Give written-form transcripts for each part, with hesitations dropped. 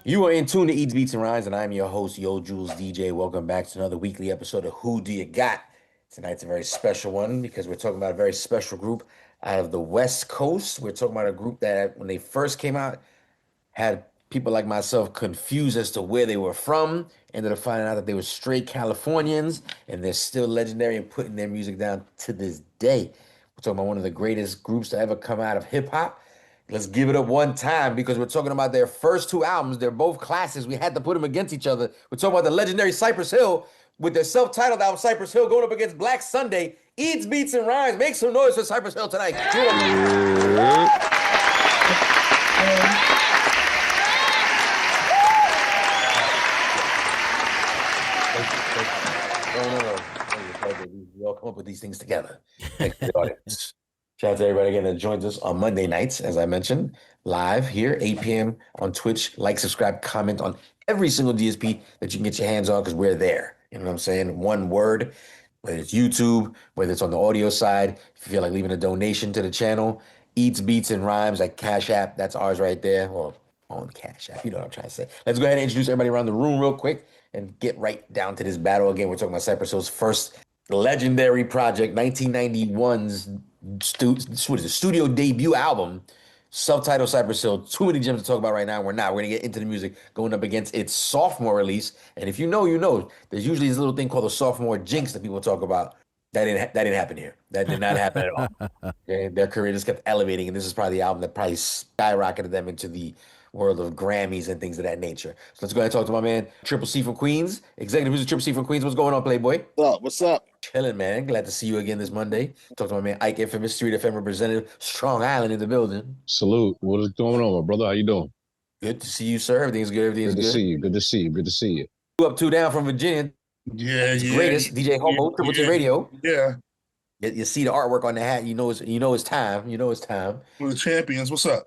You are in tune to Eats, Beats, and Rhymes, and I'm your host, Yo Jules DJ. Welcome back to another weekly episode of Who Do You Got? Tonight's a very special one because we're talking about a very special group out of the West Coast. We're talking about a group that, when they first came out, had people like myself confused as to where they were from. Ended up finding out that they were straight Californians, and they're still legendary and putting their music down to this day. We're talking about one of the greatest groups to ever come out of hip hop. Let's give it up one time because we're talking about their first two albums. They're both classics. We had to put them against each other. We're talking about the legendary Cypress Hill with their self-titled album, Cypress Hill, going up against Black Sunday. Eats, Beats, and Rhymes. Make some noise for Cypress Hill tonight. No. We all come up with these things together. Thanks to the audience. Shout out to everybody again that joins us on Monday nights, as I mentioned, live here, 8 p.m. on Twitch. Like, subscribe, comment on every single DSP that you can get your hands on because we're there. You know what I'm saying? One word, whether it's YouTube, whether it's on the audio side. If you feel like leaving a donation to the channel, Eats, Beats, and Rhymes, like Cash App, that's ours right there. Well, on Cash App, you know what I'm trying to say. Let's go ahead and introduce everybody around the room real quick and get right down to this battle. Again, we're talking about Cypress Hill's first legendary project, 1991's studio debut album, self-titled Cypress Hill. Too many gems to talk about right now. We're not. We're going to get into the music going up against its sophomore release. And if you know, you know. There's usually this little thing called the sophomore jinx that people talk about. That didn't happen here. That did not happen at all. Okay? Their career just kept elevating, and this is probably the album that probably skyrocketed them into the world of Grammys and things of that nature. So let's go ahead and talk to my man, Triple C from Queens, executive producer Triple C from Queens. What's going on, Playboy? What's up? Chilling, man. Glad to see you again this Monday. Talk to my man Ike Infamous, Street FM representative, Strong Island in the building. Salute. What is going on, my brother? How you doing? Good to see you, sir. Everything's good. Everything's good. Good to see you. Good to see you. Good to see you. Two up, two down from Virginia. Yeah. Greatest DJ Homo, Triple T Radio. Yeah. You see the artwork on the hat. You know it's time. You know it's time. We're the champions. What's up?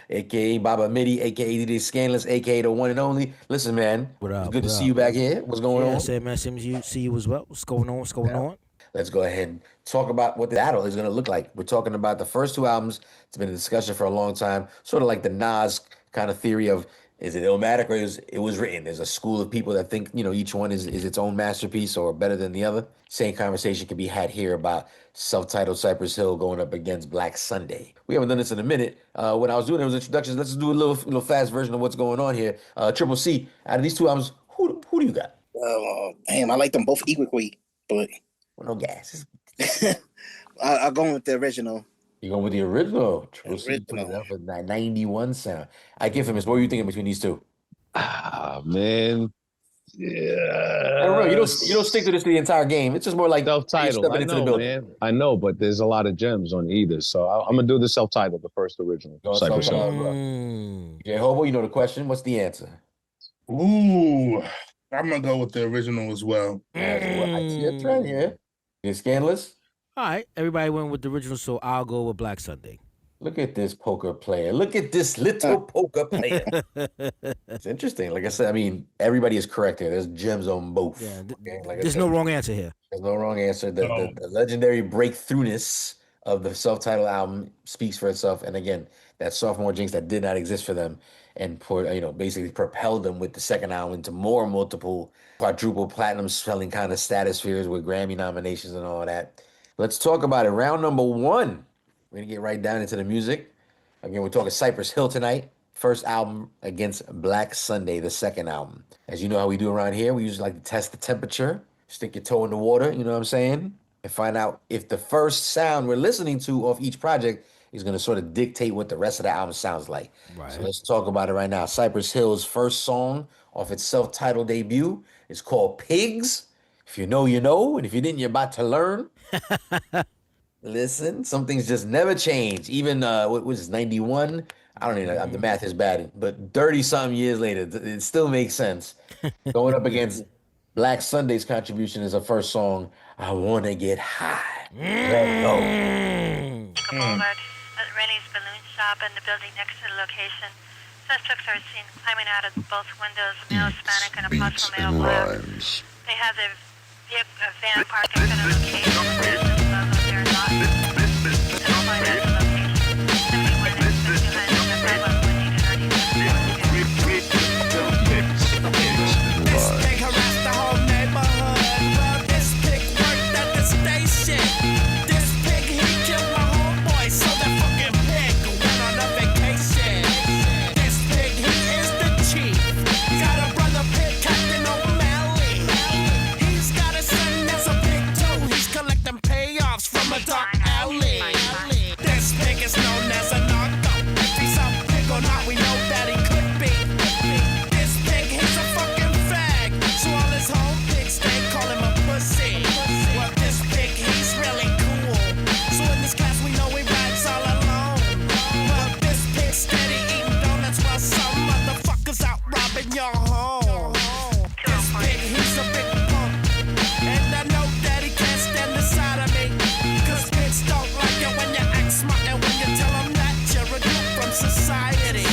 AKA Baba Midi, AKA DJ Scandalous, AKA the one and only. Listen, man. What up? It's good to see you back here. What's going on? I said, man, same to see you as well. What's going on? What's going on? Let's go ahead and talk about what the battle is going to look like. We're talking about the first two albums. It's been a discussion for a long time, sort of like the Nas kind of theory of, is it Illmatic or it was written? There's a school of people that think, each one is its own masterpiece or better than the other. Same conversation can be had here about self-titled Cypress Hill going up against Black Sunday. We haven't done this in a minute. When I was doing those introductions, let's just do a little fast version of what's going on here. Triple C, out of these two albums, who do you got? Damn, I like them both equally, but Well, no gas. I'll go with the original. You're going with the original. Triple C put it up with that 91 sound. I give him this. What were you thinking between these two? Man. Yeah. I don't know. You don't stick to this the entire game. It's just more like self-titled. I know, man. I know, but there's a lot of gems on either. So I'm gonna do the self-titled, the first original. Cypress Hill. Jay Hobo, you know the question. What's the answer? Ooh, I'm gonna go with the original as well. I see a trend here. You're Scandalous? All right, everybody went with the original, so I'll go with Black Sunday. Look at this poker player. Look at this little poker player. It's interesting. Like I said, everybody is correct here. There's gems on both. Yeah, okay? There's no wrong answer here. There's no wrong answer. The legendary breakthroughness of the self-titled album speaks for itself. And again, that sophomore jinx that did not exist for them and basically propelled them with the second album into more multiple quadruple platinum selling kind of stratospheres with Grammy nominations and all that. Let's talk about it. Round number one. We're going to get right down into the music. Again, we're talking Cypress Hill tonight. First album against Black Sunday, the second album. As you know how we do around here, we usually like to test the temperature, stick your toe in the water, you know what I'm saying? And find out if the first sound we're listening to off each project is going to sort of dictate what the rest of the album sounds like. Right. So let's talk about it right now. Cypress Hill's first song off its self-titled debut is called Pigs. If you know, you know. And if you didn't, you're about to learn. Listen, some things just never change. Even, what was 91? I don't even know. The math is bad. But 30-something years later, it still makes sense. Going up against Black Sunday's contribution is her first song, I Wanna Get High. Let's go. Boulevard at Rennie's Balloon Shop and the building next to the location. Suspects are seen climbing out of both windows, male Hispanic and a possible male black. They have their van parked in front of the location. They're not. They'll find out the location. 71 next to behind the 5 on 1 830. alley. This pig is known as a narco. If he's a pig or not, we know that he could be. This pig, he's a fucking fag. So all his home pigs, they call him a pussy. Well, this pig, he's really cool. So in this class, we know he rides all alone. Well, this pig steady eating donuts while some motherfuckers out robbing your home. This pig, he's a big punk. And I know that he can't stand the sight of me. Cause pigs don't like it when you act smart and when you tell them that you're a group from society.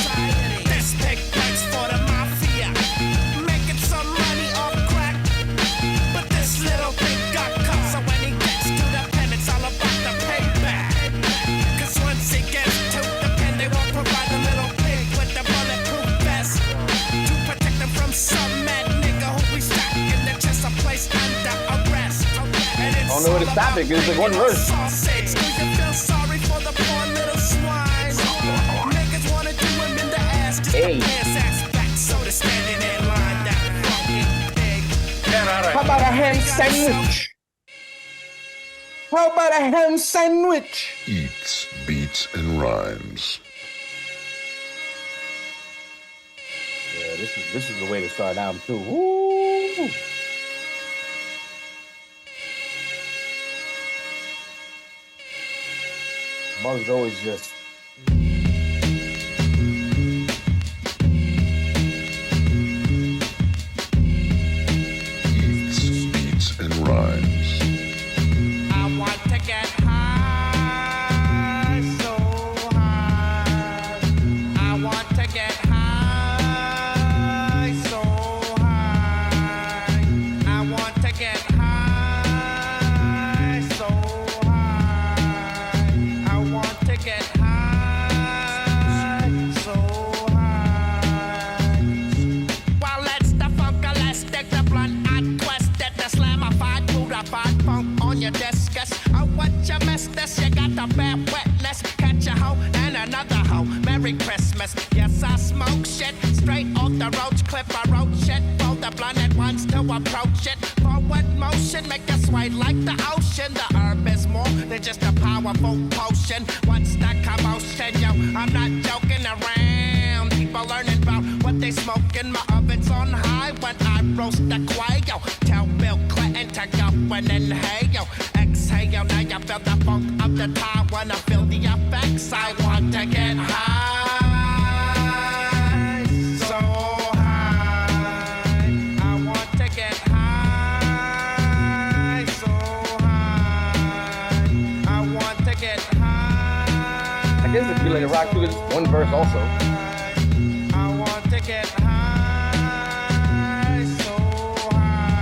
This pig works for the mafia, making some money off crack. But this little pig got caught, so when he gets to the pen, it's all about the payback. Cause once he gets to the pen, they won't provide the little pig with the bulletproof vest to protect him from some mad nigga who we stack in the chest of place under arrest. And it's I don't know what to stop it, 'cause it's like one verse. Sausage. Do you feel sorry for the poor little swine? Niggas wanna do him in the ass, just Hey. to pay his ass back, so they're standing in line. That fucking pig. How about a ham sandwich? How about a ham sandwich? Eats, beats, and rhymes. Yeah, this is the way to start out too. Woo! Mug's always just Eats, beats, and rhymes. I want to get high, so high. I want to get high, so high. I want to get high, so high. I want to get high, so high. Well, let's the funk, let's stick the blunt. I twisted the slamified, purified funk on your discus. Oh, what you missed this? You got the bad wetness. Catch a hoe and another hoe. Merry Christmas. Yes, I smoke shit straight off the roach clip. I wrote shit for the blunted ones to approach it. Forward motion, make us sway like the ocean. The herb is more than just a powerful potion. What's the commotion, yo? I'm not joking around. People learning about what they smoking. My oven's on high when I roast the quail. Tell Bill Clinton to go and inhale. Exhale, now you feel the funk of the time. When I feel the effects, I want to get high, so high. I want to get high, so high. I want to get high. I guess if you let it rock through this one verse also. I want to get high, so high.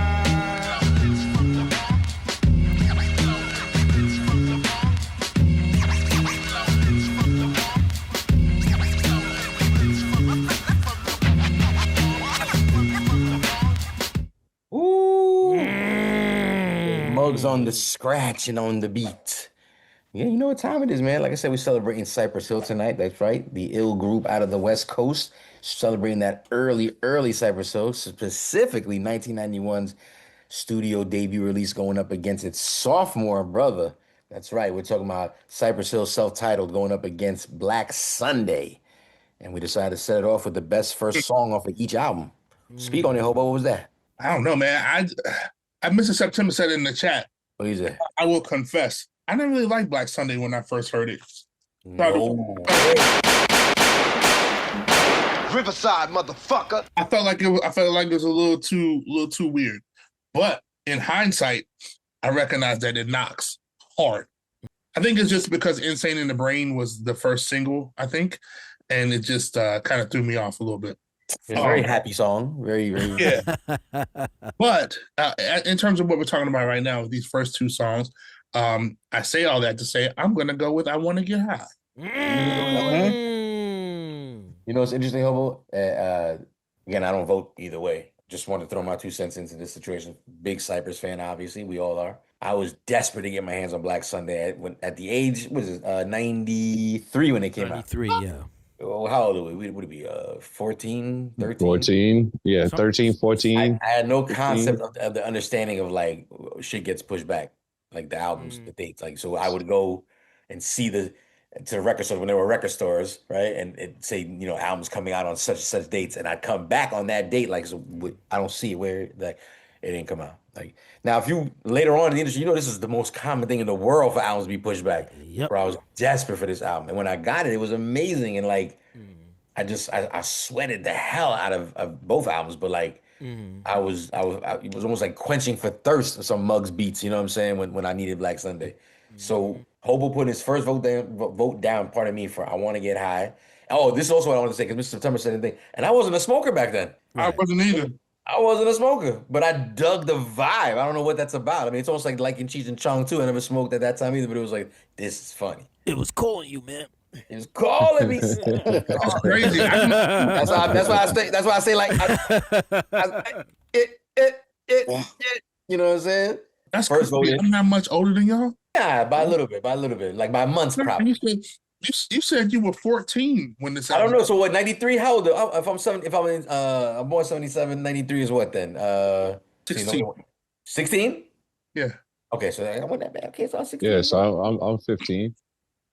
ooh. Mug's on the scratch and on the beat. Yeah, you know what time it is, man. Like I said, we're celebrating Cypress Hill tonight. That's right. The ill group out of the West Coast celebrating that early Cypress Hill, specifically 1991's studio debut release going up against its sophomore brother. That's right. We're talking about Cypress Hill self-titled going up against Black Sunday. And we decided to set it off with the best first song off of each album. Speak on it, Hobo. What was that? I don't know, man. Mr. September said in the chat, What is it? I will confess, I didn't really like Black Sunday when I first heard it. No. Riverside, motherfucker. I felt like it was a little too weird. But in hindsight, I recognize that it knocks hard. I think it's just because Insane in the Brain was the first single, I think, and it just kind of threw me off a little bit. It's a very happy song. Very. Yeah. But in terms of what we're talking about right now with these first two songs, I say all that to say I'm going to go with I Want to Get High. You know what's interesting, Hobo? Again, I don't vote either way. Just want to throw my 2 cents into this situation. Big Cypress fan, obviously. We all are. I was desperate to get my hands on Black Sunday at the age, what is it, 93 when it came out. 93, yeah. Oh, how old are we? Would it be 14, 13? 14. Yeah, 13, 14. I had no 15. concept of the understanding of like shit gets pushed back, like the albums, the dates. Like, so I would go and see to the record store when there were record stores, right? And it say, albums coming out on such and such dates, and I'd come back on that date, like, so I don't see it where like it didn't come out. Like now, if you later on in the industry, this is the most common thing in the world for albums to be pushed back. Yep. Bro, I was desperate for this album, and when I got it, it was amazing, and like I sweated the hell out of both albums, but like. It was almost like quenching for thirst of some Muggs beats, you know what I'm saying? When I needed Black Sunday. So Hobo put his first vote down, pardon me, for I Want to Get High. Oh, this is also what I want to say, because Mr. September said anything. And I wasn't a smoker back then. I wasn't either. I wasn't a smoker, but I dug the vibe. I don't know what that's about. I mean, it's almost like liking Cheech and Chong too. I never smoked at that time either, but it was like, this is funny. It was calling you, man. It was calling me. It's crazy. That's why I say like it. You know what I'm saying? That's first vote. I'm not much older than y'all. Yeah, by a little bit, like by months probably. You said you were 14 when this. I don't know. So what? 93? How old? If I'm 7, I'm born 77. 93 is what then? 16. 16? Yeah. Okay, so I went that bad. Okay, so I'm 16. Yeah, so I'm 15.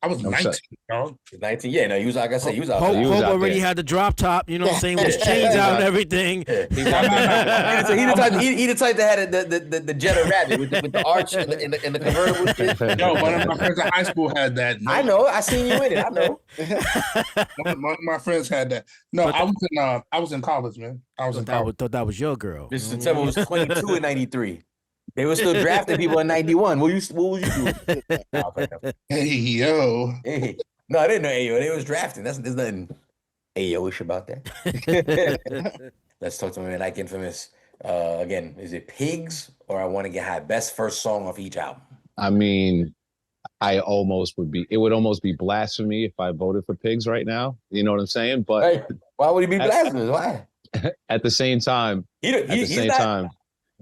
I was 19, dog. 19, yeah. No, he was like I said, he was out. Hope already had the drop top, you know what I'm saying, with his chains out and everything. He the type that had the Jetta Rabbit with the arch and the convertible shit. No, one of my friends in high school had that. No. I know. I seen you in it. I know. One of my friends had that. No, I was in college, man. I was in college. Thought that was your girl. Mr. September was 22 in 93. They were still drafting people in 91. What was you doing? Hey, yo. Hey. No, I didn't know Ayo. They was drafting. There's nothing Ayo-ish about that. Let's talk to my man, Ike Infamous. Again, is it Pigs or I Want to Get High? Best first song off each album. I mean, it would almost be blasphemy if I voted for Pigs right now. You know what I'm saying? But right. Why would he be blasphemous? Why? At the same time,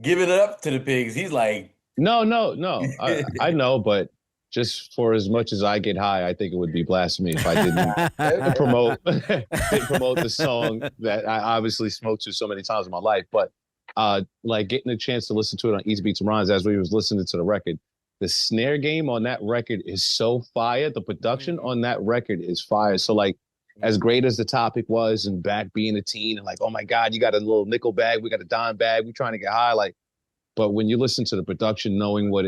giving it up to the Pigs. He's like, no. I know, but just for as much as I get high, I think it would be blasphemy if I didn't promote the song that I obviously smoked to so many times in my life. But like getting a chance to listen to it on Easy Beats and Rhymes as we was listening to the record, the snare game on that record is so fire. The production on that record is fire. So like, as great as the topic was and back being a teen and like, oh my God, you got a little nickel bag, we got a dime bag, we trying to get high. Like, but when you listen to the production, knowing what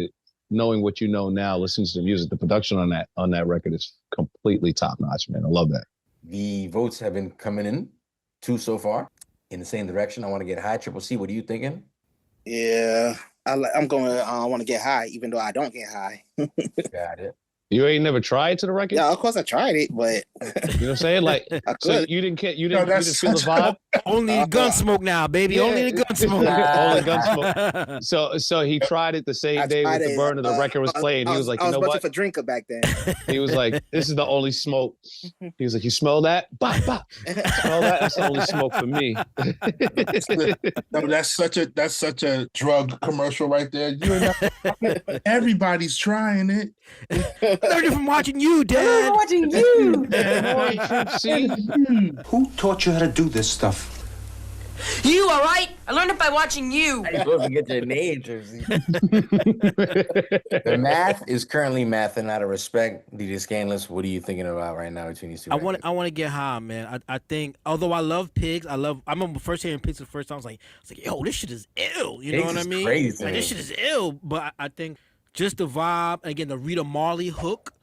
you know now, listening to the music, the production on that record is completely top notch, man. I love that. The votes have been coming in 2 so far in the same direction. I Want to Get High. Triple C, what are you thinking? Yeah, I'm going. I Want to Get High, even though I don't get high. Got it. You ain't never tried to the record? Yeah, of course I tried it, but you know what I'm saying? Like, so you didn't feel the vibe? Only Gunsmoke now, baby. Yeah. Only the Gunsmoke. Only Gunsmoke. So he tried it the same day with the burner. The record was playing. He was like, you know what? I was a drinker back then. He was like, this is the only smoke. He was like, you smell that? Bah, bah. Smell that? That's the only smoke for me. No, that's such a drug commercial right there. Everybody's trying it. I learned it from watching you, Dad. I'm watching you. Who taught you how to do this stuff? You, all right? I learned it by watching you. You're supposed to get your name, Jersey. The math is currently mathing out of respect. DJ Scandalous, what are you thinking about right now between these two? I want to get high, man. I think, although I love Pigs, I remember first hearing Pigs the first time, I was like, yo, this shit is ill. You know what I mean? Crazy. Like, this shit is ill. But I think just the vibe, again, the Rita Marley hook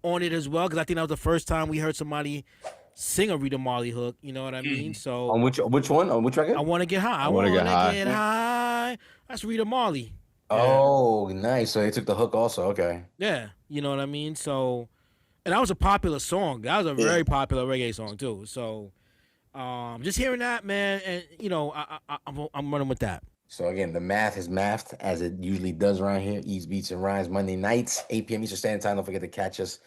on it as well, because I think that was the first time we heard somebody sing a Rita Marley hook. You know what I mean? So on which one? On which record? I Want to Get High. I want to get high. That's Rita Marley. Oh, nice. So they took the hook also. Okay. Yeah, you know what I mean? So, and that was a popular song. That was a very popular reggae song too. So, just hearing that, man, and you know, I'm running with that. So again, the math is mathed as it usually does around here. East Beats and Rhymes Monday nights, 8 p.m. Eastern Standard Time. Don't forget to catch us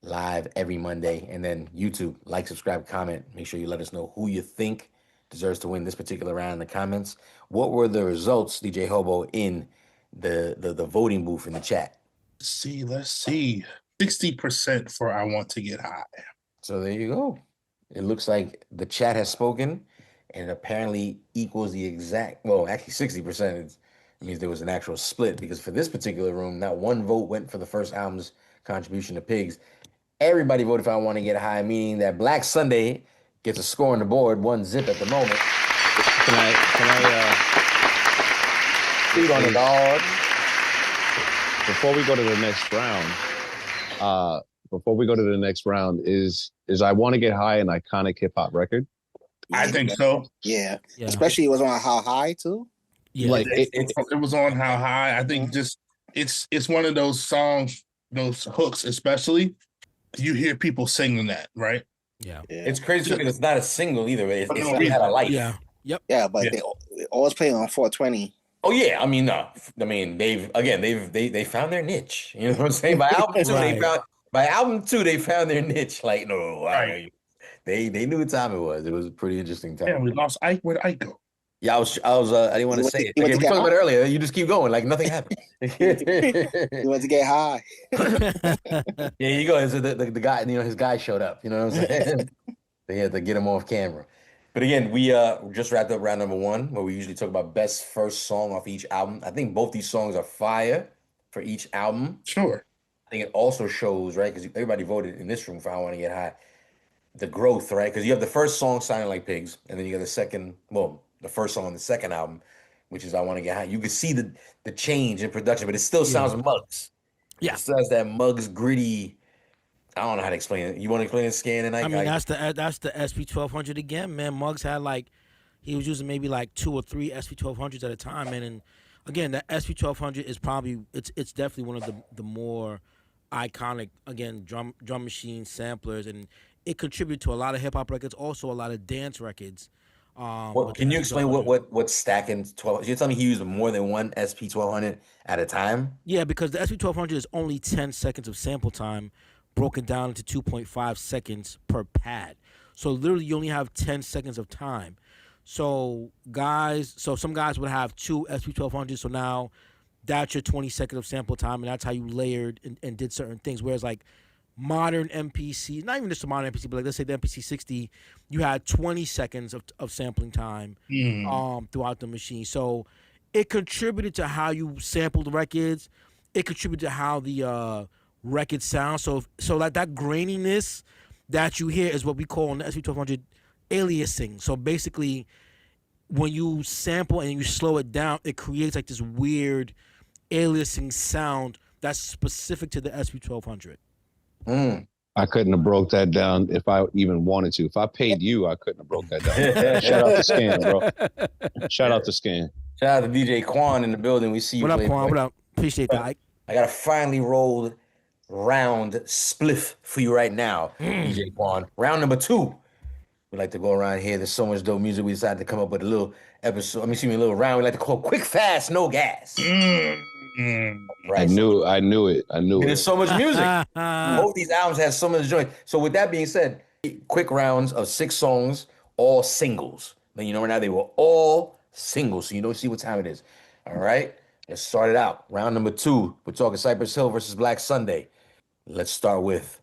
live every Monday. And then YouTube, like, subscribe, comment. Make sure you let us know who you think deserves to win this particular round in the comments. What were the results, DJ Hobo, in the voting booth in the chat? Let's see. 60% for I Want to Get High. So there you go. It looks like the chat has spoken, and it apparently equals the exact, well, actually 60%. It means there was an actual split, because for this particular room, not one vote went for the first albums contribution to Pigs. Everybody voted for I Want to Get High, meaning that Black Sunday gets a score on the board, 1-0 at the moment. Can I speak on it, dog? Before we go to the next round, is I Want to Get High an iconic hip hop record? I think so. Yeah. Especially it was on How High too. Yeah, like it was on How High. I think just it's one of those songs, those hooks, especially you hear people singing that, right? Yeah. It's crazy because it's not a single either. It's had a life. Yeah. Yep. Yeah, but they always play on 420. Oh yeah, I mean, no, I mean they found their niche. You know what I'm saying? By album two, they found their niche. Like they knew what time it was. It was a pretty interesting time. Yeah, we lost Ike. Where'd Ike go? Yeah, I didn't want to say it. Again, we talked about it earlier. You just keep going, like nothing happened. He went to get high. Yeah, you go. So the guy, his guy showed up. You know what I'm saying? They had to get him off camera. But again, we just wrapped up round number 1, where we usually talk about best first song off each album. I think both these songs are fire for each album. Sure. I think it also shows, right, because everybody voted in this room for I Want to Get High, the growth, right? Because you have the first song, Sounding Like Pigs, and then you got the first song on the second album, which is I Want to Get High. You can see the change in production, but it still sounds Muggs. Yeah. It still has that Muggs gritty. I don't know how to explain it. You want to explain it, Scan? And I mean, that's the SP1200 again, man. Muggs had he was using maybe 2 or 3 SP1200s at a time, man. And again, that SP1200 is probably it's definitely one of the more iconic, again, drum machine samplers, and it contributed to a lot of hip hop records, also a lot of dance records. Can you explain what stacking 12? You're telling me he used more than one SP1200 at a time? Yeah, because the SP1200 is only 10 seconds of sample time, broken down into 2.5 seconds per pad. So literally you only have 10 seconds of time. So some guys would have 2 SP1200s, so now that's your 20 seconds of sample time, and that's how you layered and did certain things. Whereas modern MPC, not even just a modern MPC, but let's say the MPC 60, you had 20 seconds of sampling time throughout the machine. So it contributed to how you sampled records. It contributed to how the record sound. So that graininess that you hear is what we call in the SP1200 aliasing. So basically, when you sample and you slow it down, it creates this weird aliasing sound that's specific to the SP1200. I couldn't have broke that down if I even wanted to. If I paid you, I couldn't have broke that down. Shout out to Scan, bro. Shout out to Scan. Shout out to DJ Quan in the building. We see you. What up, Quan? What up? Appreciate that. I got a finely rolled round spliff for you right now, DJ Quan. Round number 2. We like to go around here. There's so much dope music. We decided to come up with a little episode. A little round. We like to call Quick, Fast, No Gas. Right. I knew it. There's so much music. Both these albums have so much joy. So with that being said, quick rounds of 6 songs, all singles. Then right now they were all singles, so you don't see what time it is. All right, let's start it out. Round number 2. We're talking Cypress Hill versus Black Sunday. Let's start with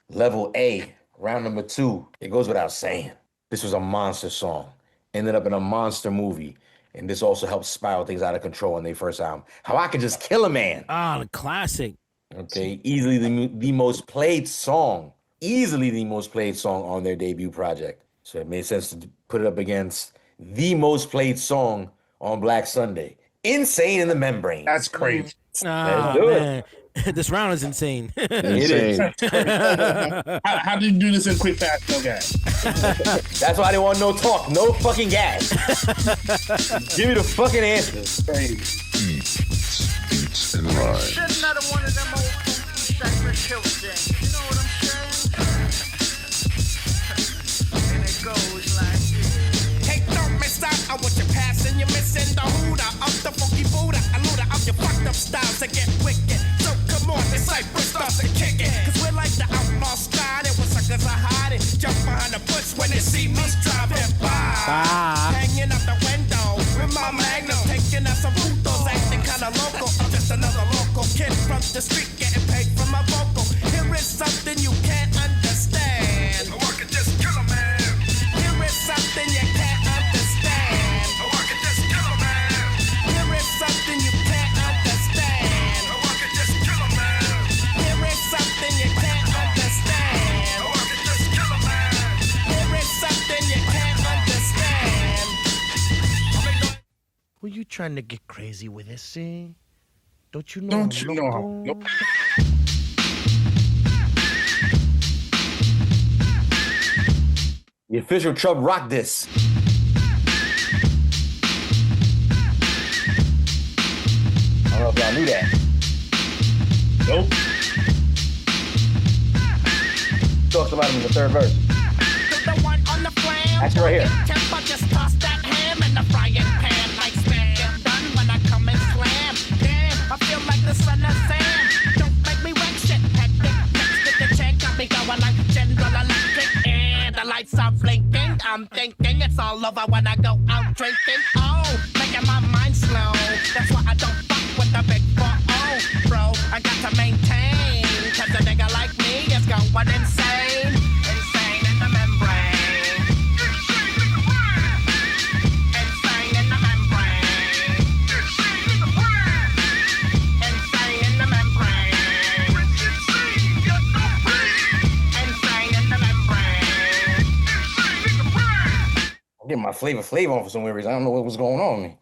Level A. Round number 2. It goes without saying, this was a monster song. Ended up in a monster movie. And this also helped spiral things out of control on their first album. How I Could Just Kill a Man. The classic. Okay, easily the most played song. Easily the most played song on their debut project. So it made sense to put it up against the most played song on Black Sunday. Insane in the Membrane. That's crazy. Let's do it. This round is insane. It is. How do you do this in Quick, Fast, No Gas? That's why I didn't want no talk. No fucking gas. Give me the fucking answers. Beats and rhymes. Shit, another one of them old Cypress Hill things. You know what I'm saying? And it goes like this. Hey, don't miss out on what you're passing. You're missing the hooter of the funky Buddha. A looter of your fucked up styles to get wicked. So come on, the Cypress starts to kick it. Cause we're like the outlaw style. It was suckers are hiding. Jump behind the bush when they see me driving by. Hanging out the window with my magnum. Taking out some putos, acting kinda local. I'm just another local kid from the street getting paid for my vocal. Here is something you can't understand. I could just kill a man. Here is something you can't understand. I could just kill a man. Here is something you can't understand. I could just kill a man. Here is something trying to get crazy with it, see? Don't you know? Don't I'm you know? loco? Nope. The official Chubb Rock this. I don't know if y'all knew that. Nope. Talks about him in the third verse. The one on the flam. That's right here. Temper, just toss that ham in the frying pan like spam. Get done when I come and slam. Damn, I feel like the son of Sam. Don't make me wreck shit. Hectic, next to the check, got me going like General Electric. And the lights are blinking. I'm thinking it's all over when I go out drinking. Oh, making my mind slow. That's why I don't fuck with the big 4-0, bro. I got to maintain. Cause a nigga like me is going insane. Insane in the membrane. Insane in the membrane. Insane in the membrane. Insane in the membrane. I'm getting my flavor on for some weird reason. I don't know what was going on with me.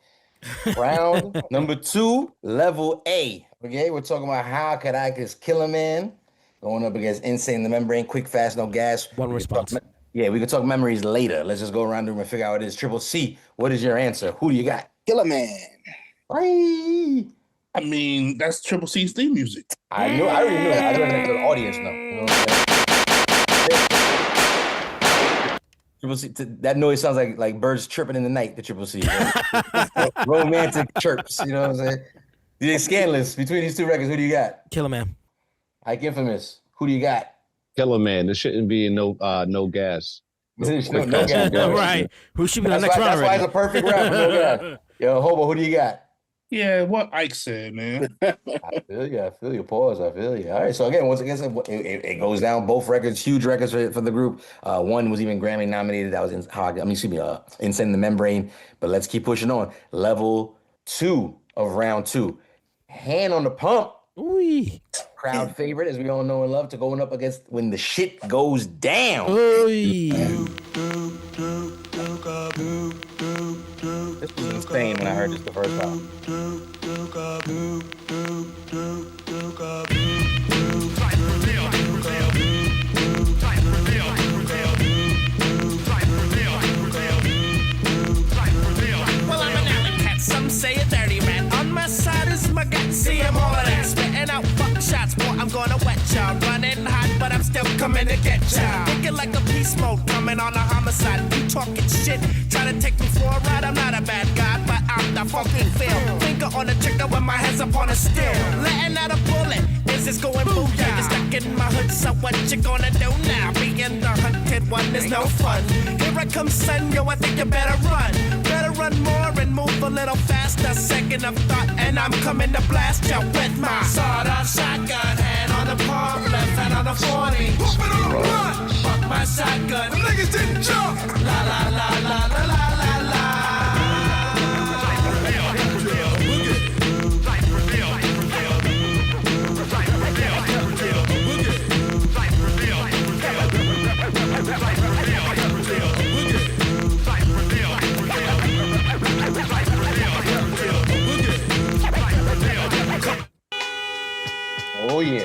Round number 2, level A. Okay, we're talking about how could I just kill a man? Going up against Insane in the Membrane, quick, fast, no gas. One response. Yeah, we can talk memories later. Let's just go around the room and figure out what it is. Triple C, what is your answer? Who do you got? Killer Man. Bye. I mean, that's Triple C's theme music. I already knew it. I just want to let the audience know. You know what I'm saying? Triple C, that noise sounds like birds chirping in the night, the Triple C. Right? Romantic chirps, you know what I'm saying? DJ Scandalous, between these two records, who do you got? Killer Man. Ike Infamous, who do you got? Killer Man. There shouldn't be no gas. No Quick, gas. fast, no gas. Right. Who should be the That's next why, round that's why already? it's a perfect round for no gas. Yo, Hobo, who do you got? Yeah, what Ike said, man. I feel you. Pause. I feel you. All right. So again, once again, it goes down. Both records, huge records for the group. One was even Grammy nominated. That was Insane in the Membrane. But let's keep pushing on. Level 2 of round 2. Hand on the Pump. Ooh. Crowd favorite, as we all know and love, to going up against When the Shit Goes Down. Ooh. This was insane when I heard this the first time. Well, I'm an alley cat, some say a dirty man. On my side is my gut, see I'm all of that. Spitting out fuck shots, boy, I'm gonna wet y'all. Running hot, but I'm still coming to get y'all. Thinking like a beast mode, coming on a homicide. You talking shit, trying to take me for a ride. I'm not a bad guy, but I'm the fucking feel. Finger on the trigger when my head's up on a steel. Letting out a bullet, is this going booyah? You're stuck in my hood, so what you gonna do now? Being the hunted one is no fun. Here I come, son, yo, I think you better run. Better run more and move a little faster. Second of thought, and I'm coming to blast you with my sawed-off shotgun. Hand on the palm, left hand on the 40. Whoop it on the run. Fuck my shotgun. The niggas didn't jump. La la la la la la la la. Oh, yeah.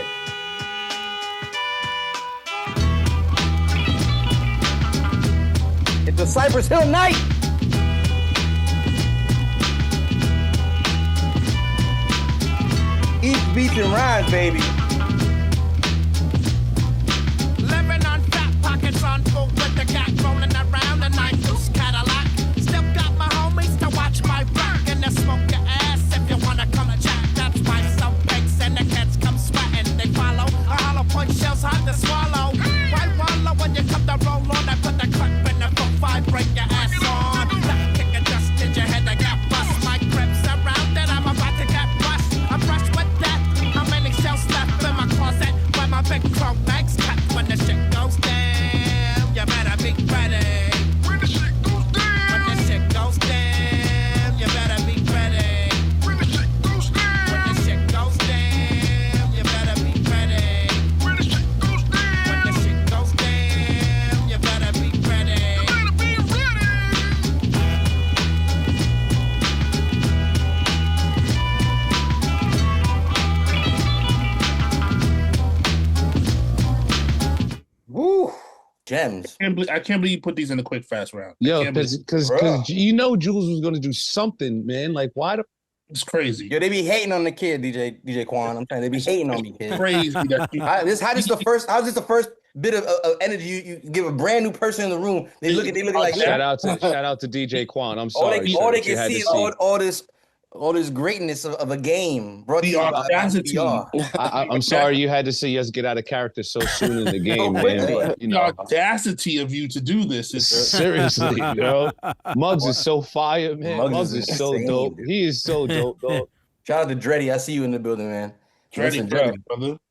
It's a Cypress Hill night. Eat, beats, and rhymes, baby. Living on fat pockets on full with the cat rolling around a 9-deuce Cadillac. Still got my homies to watch my back and they smoke your ass if you wanna come jack. That's why some pigs and the kids come sweating. They follow a hollow point shells hard to swallow. Why wallow when you come to roll on? I put the clip in the 4-5, break your ass on. Left kick and just did your head to get bust. My grips around and I'm about to get bust. I'm brushed with that. How many shells left in my closet? Where my big chrome legs cut when the shit goes down. You better be ready. When the shit goes down. When the shit goes down. You better be ready. When the shit goes down. When the shit goes down. You better be ready. When the shit goes down. When the shit goes down. You better be ready. You better be ready. Gems. I can't believe you put these in the quick fast round. Yo, because you know Jules was gonna do something, man. Like, why the It's crazy. Yo, they be hating on the kid, DJ Quan. I'm saying they be hating on me, kid. Crazy. How's this the first bit of energy you give a brand new person in the room? They looking like shout out to DJ Quan. I'm sorry. All they can see is all this greatness of a game. Brought the audacity. I'm sorry you had to see us get out of character so soon in the game, man. But, the audacity of you to do this is seriously, Muggs is so fire, man. Muggs is so dope. He is so dope, dog. Shout out to Dreddy. I see you in the building, man. Dreddy, brother.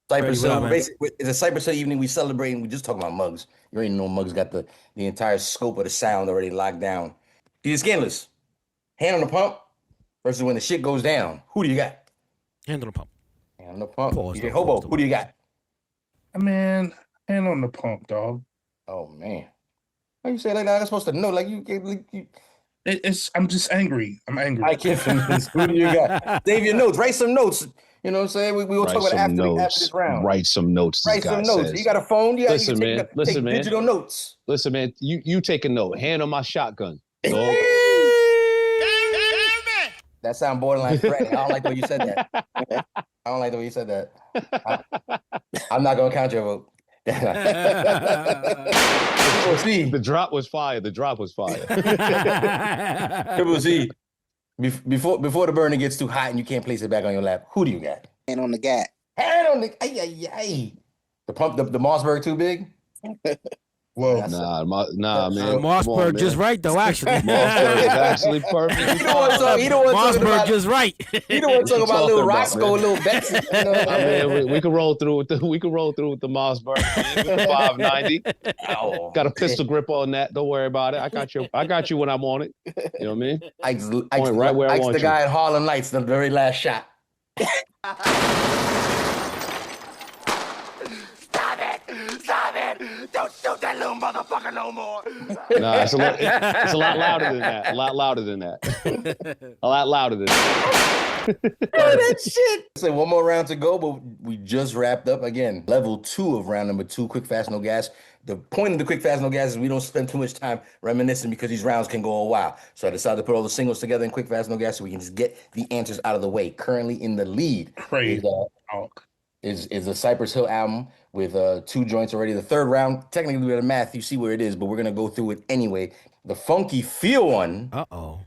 CYPRESS Hill. Basically, it's a CYPRESS Hill evening. We celebrating. We just talking about Muggs. You already know Muggs got the entire scope of the sound already locked down. DJ Skinless, hand on the pump versus when the shit goes down. Who do you got? Hand on the pump. Hand on the pump. DJ Hobo, who do you got? Man, hand on the pump, dog. Oh man, how you say like that? I'm supposed to know. Like you. I'm just angry. I'm angry. I can't finish. Who do you got? Save your notes. Write some notes. You know what I'm saying? We will talk about it after this round. Write some notes. Write some notes. You got a phone? Listen, man. Take digital notes. Listen, man. You take a note. Hand on my shotgun. Dog. That sound borderline threatening. I don't like the way you said that. I don't like the way you said that. I'm not gonna count your vote. The drop was fire. Triple C. Before the burner gets too hot and you can't place it back on your lap, who do you got? Hand on the gat. Hand on the The pump, the Mossberg too big? Whoa. Nah, man. Mossberg just right, though, actually. Mossberg is actually perfect. He don't want to Mossberg just right. He don't want to talk about little Roscoe, little Betsy. We can roll through with the Mossberg, man, with the 590. Oh, got a pistol grip on that. Don't worry about it. I got you when I want it. You know what I mean? Ike's right where I want the you. guy at Harlem Nights, the very last shot. Stop it! Don't shoot that little motherfucker no more. No, it's a lot louder than that. A lot louder than that. That shit. So one more round to go, but we just wrapped up again. Level 2 of round number 2, quick, fast, no gas. The point of the quick, fast, no gas is we don't spend too much time reminiscing because these rounds can go a while. So I decided to put all the singles together in quick, fast, no gas so we can just get the answers out of the way. Currently in the lead is the CYPRESS Hill album with 2 joints already. The third round, technically with the math, you see where it is, but we're going to go through it anyway. The Funky Feel one. Uh-oh.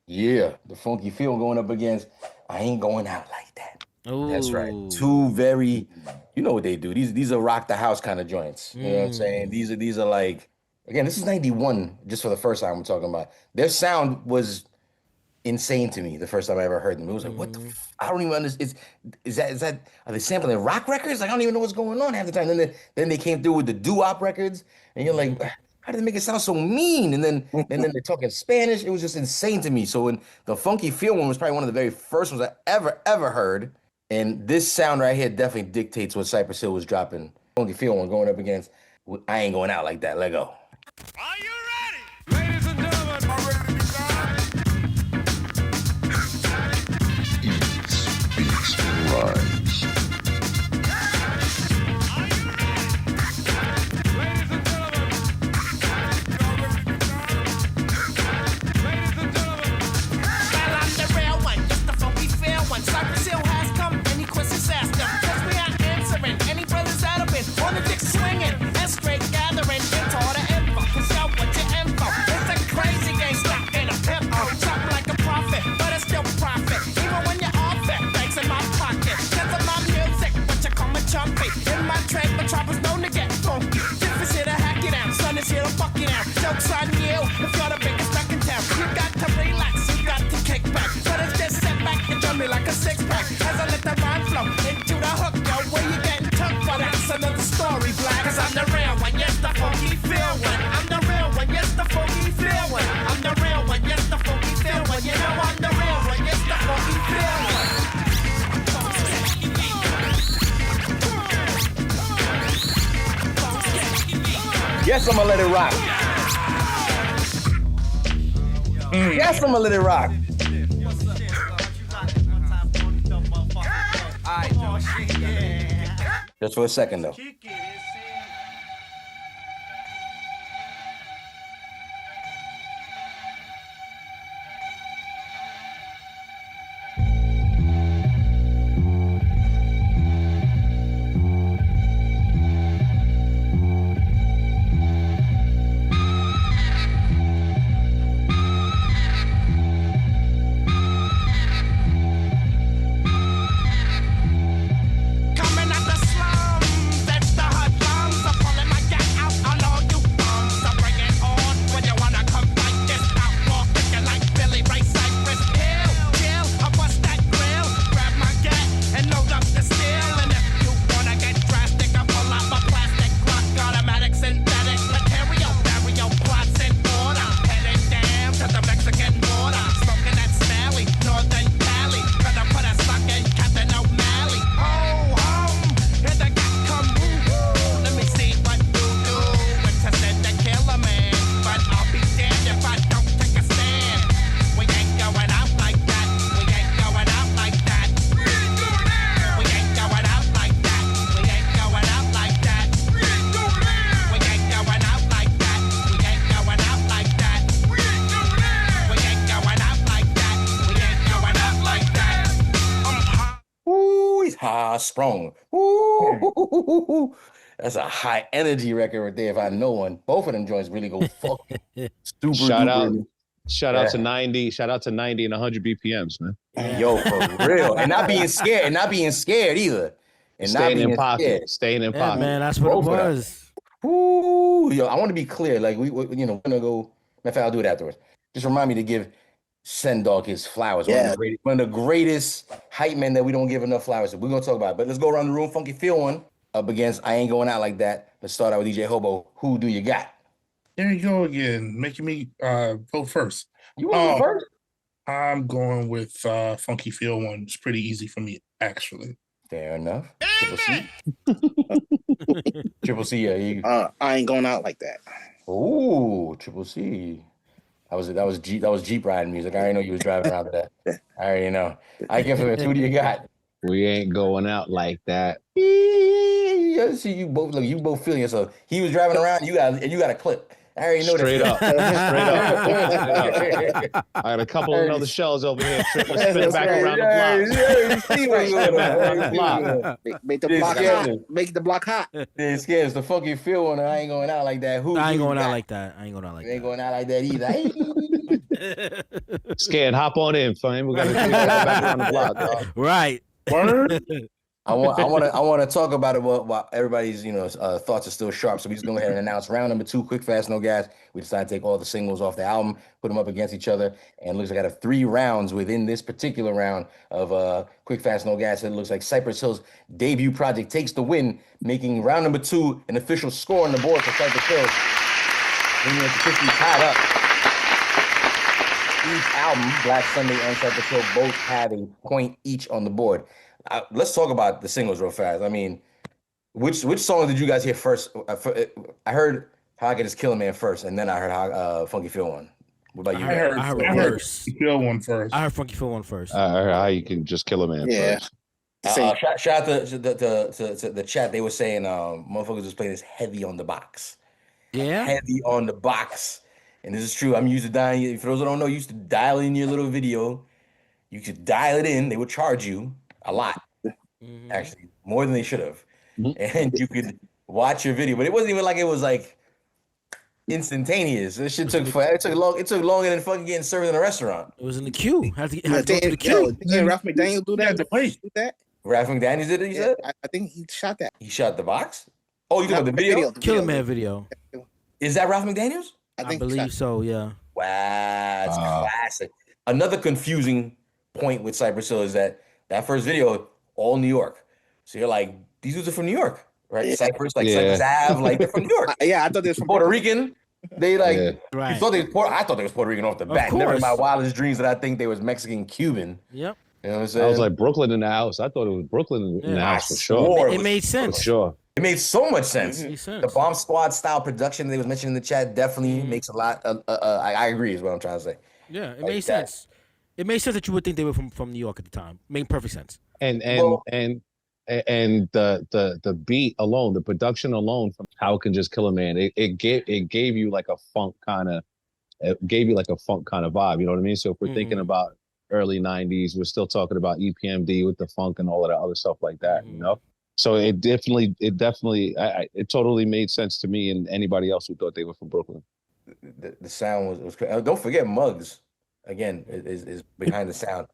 Yeah, the Funky Feel going up against I Ain't Going Out Like That. Ooh. That's right. 2 very, you know what they do. These are rock the house kind of joints. You know what I'm saying? These are like, again, this is 91, just for the first time I'm talking about. Their sound was insane to me the first time I ever heard them. It was like, what the I don't even understand. Is that are they sampling rock records? Like, I don't even know what's going on half the time. Then they came through with the doo-wop records, and you're like, how did they make it sound so mean? And then they're talking Spanish. It was just insane to me. So when the Funky Feel one was probably one of the very first ones I ever heard. And this sound right here definitely dictates what CYPRESS Hill was dropping. Funky Feel one going up against I Ain't Going Out Like That. Let go. Are you ready? Ladies and gentlemen, are ready to start? Eats, beats, and rhymes. CYPRESS Hill has come, any questions ask them. Cause we are answering any brothers that have been on the dick swinging and straight gathering into all the info. Cause y'all what you info. It's a crazy game, stuck in a pimp. Something like a profit, but it's still profit. Even when you're off it, thanks in my pocket. Cause of my music, but you call me chumpy. In my trade, my choppers known to get funky. Diff is here to hack it out, son is here to fuck it out. Joke's on you, if you're the biggest back in town. You got to relax, you got to kick back. But it's just set back and drum me like a 6-pack. As I let the rhyme flow into the hook, yo, where you getting took for? That's another story, black. Cause I'm the real one, yes, the funky feel one. I'm the real one, yes, the funky feel one. I'm the real one, yes, the funky feel one. You know I'm the real one, yes, the funky feel one. Yes, I'm gonna let it rock. Yes, I'm gonna let it rock. Just for a second, though. Sprung. Woo! That's a high energy record right there if I know one. Both of them joints really go fucking super Shout duper. Shout out to 90. Shout out to 90 and 100 BPMs, man. Yo, for real. And not being scared. And not being scared either. And Staying not being in pocket. scared. Staying in pocket. man, that's what Both it of them. was. Ooh, yo, I want to be clear. Like we're gonna go. In fact, I'll do it afterwards. Just remind me to give Sendog his flowers. Yeah. One of the greatest hype men that we don't give enough flowers to. We're gonna talk about it. But let's go around the room. Funky Feel One up against I Ain't Going Out Like That. Let's start out with DJ Hobo. Who do you got? There you go again, making me vote first. You want to go first? I'm going with Funky Feel One. It's pretty easy for me, actually. Fair enough. Triple C. Triple C, yeah. I Ain't Going Out Like That. Ooh, Triple C. That was Jeep riding music. I already know you was driving around to that. I already know. I guess who do you got? We ain't going out like that. Yeah, see, you both feeling yourself. He was driving around, you got a clip. I already know Straight that. Straight up. I got a couple of other shells over here. Spin back around the block. Make the block hot. Make the block hot. Yeah, scared. It's the Funky Feel One. I ain't going out like that. I ain't going out like that. I ain't going out like that. Ain't going out like that either. Scared. Hop on in, fam. We got to go back around the block, dog. Right. Word? I want to talk about it while everybody's thoughts are still sharp. So we just go ahead and announce round number 2, Quick Fast No Gas. We decided to take all the singles off the album, put them up against each other, and it looks like I have 3 rounds within this particular round of Quick Fast No Gas. It looks like Cypress Hill's debut project takes the win, making round number 2 an official score on the board for Cypress Hill. Meaning it's officially tied up. Each album, Black Sunday and Cypress Hill, both have a point each on the board. Let's talk about the singles real fast. I mean, which song did you guys hear first? I heard How I Can Just Kill a Man first, and then I heard How Funky Feel One. What about you? I heard Funky Feel One first. I heard Funky Feel One first. I heard How You Can Just Kill a Man first. Shout out to the chat. They were saying motherfuckers was playing this heavy on the box. Yeah? Heavy on the box. And this is true. I'm used to dialing. For those who don't know, you used to dial in your little video. You could dial it in. They would charge you a lot, actually, more than they should have. And you could watch your video, but it wasn't even like it was like instantaneous. This shit took forever. It took longer than fucking getting served in a restaurant. It was in the queue. Had to go to the queue. Did Ralph McDaniel do that? Ralph McDaniel did it, you said? I think he shot that. He shot the box? Oh, you talking about the video? Killer Man video. Is that Ralph McDaniels? I believe so, yeah. Wow, it's classic. Another confusing point with Cypress Hill is that first video, all New York. So you're like, these dudes are from New York, right? Yeah. Cypress, Cypress Ave, like they're from New York. I thought they were from Puerto Rican. They right. I thought they was Puerto Rican off the bat. Never in my wildest dreams that I think they was Mexican Cuban. Yep. You know what I'm saying? I was like, Brooklyn in the house. I thought it was Brooklyn in the house for sure. It made sense. For sure. It made so much sense. It made sense. The Bomb Squad style production they was mentioning in the chat definitely makes a lot. I agree is what I'm trying to say. Yeah, it made sense. It made sense that you would think they were from New York at the time. Made perfect sense. And the beat alone, the production alone from How It Can Just Kill a Man, it gave you like a funk kind of vibe. You know what I mean? So if we're thinking about early 90s, we're still talking about EPMD with the funk and all of that other stuff like that, you know? So it totally made sense to me and anybody else who thought they were from Brooklyn. The sound was don't forget Muggs again is behind the sound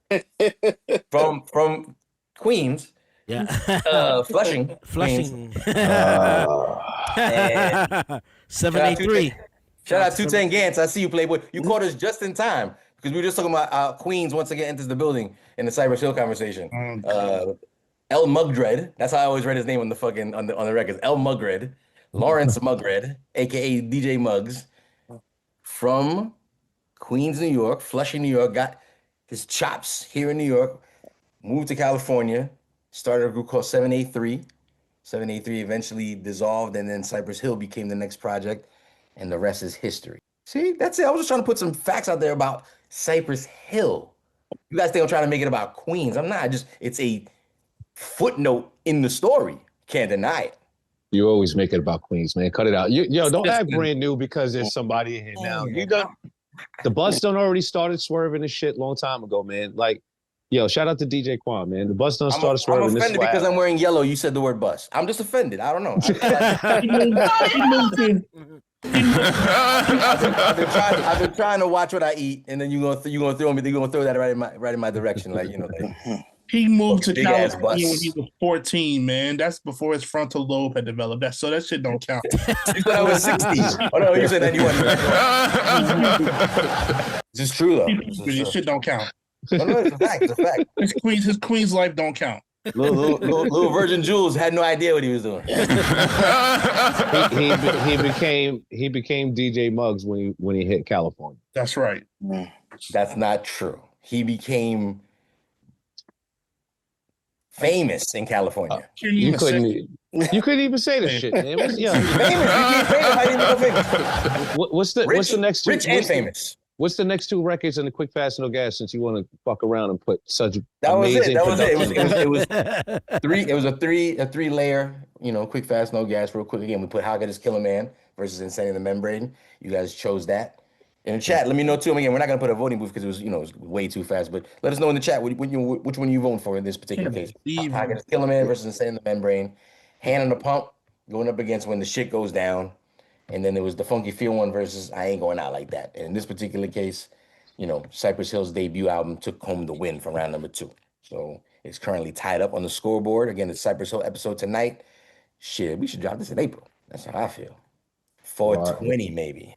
from Queens. Yeah. Flushing. 783. Shout out 210 Gantz. I see you, Playboy. You caught us just in time because we were just talking about Queens once again enters the building in the Cypress Hill conversation. El Mugred. That's how I always read his name on the fucking on the records. El Mugred. Lawrence Mugred, aka DJ Muggs, from Queens, New York, Flushing, New York, got his chops here in New York, moved to California, started a group called 783. 783 eventually dissolved, and then Cypress Hill became the next project, and the rest is history. See, that's it. I was just trying to put some facts out there about Cypress Hill. You guys think I'm trying to make it about Queens. I'm not. It's a footnote in the story. Can't deny it. You always make it about Queens, man. Cut it out. Don't act brand new because there's somebody in here now. You done. The bus done already started swerving and shit long time ago, man. Like, Yo, shout out to DJ Quan, man. The bus done I'm started swerving. offended This is what because I'm wearing yellow. You said the word bus. I'm just offended. I don't know. I've been trying to watch what I eat, and then you're gonna throw that right in my direction, like, you know. Like, he moved to big ass California when bus. he was 14, man. That's before his frontal lobe had developed. That shit don't count. You said I was 16. Oh no, you said that you weren't. This is true though. This shit don't count. Oh, no, it's a fact. It's a fact. His queen's life don't count. Little Virgin Jules had no idea what he was doing. he became DJ Muggs when he hit California. That's right. That's not true. He became famous in California. You couldn't even say this shit, man. Famous. You became famous. How do you become famous? What's the next two? Rich and famous. What's the next two records in the Quick Fast No Gas? Since you want to fuck around and put such that was amazing it. It was a three layer, you know, Quick Fast No Gas. Real quick again, we put How Good Is Killer Man versus Insane in the Membrane. You guys chose that. In the chat, let me know too. Again, we're not gonna put a voting booth because it was way too fast. But let us know in the chat which one you voting for in this particular case. How Good Is Killer Man versus Insane in the Membrane. Hand on the Pump going up against When the Shit Goes Down. And then there was the Funky Feel one versus I Ain't Going Out Like That. And in this particular case, you know, Cypress Hill's debut album took home the win for round number 2. So it's currently tied up on the scoreboard. Again, it's Cypress Hill episode tonight. Shit, we should drop this in April. That's how I feel. 420 maybe.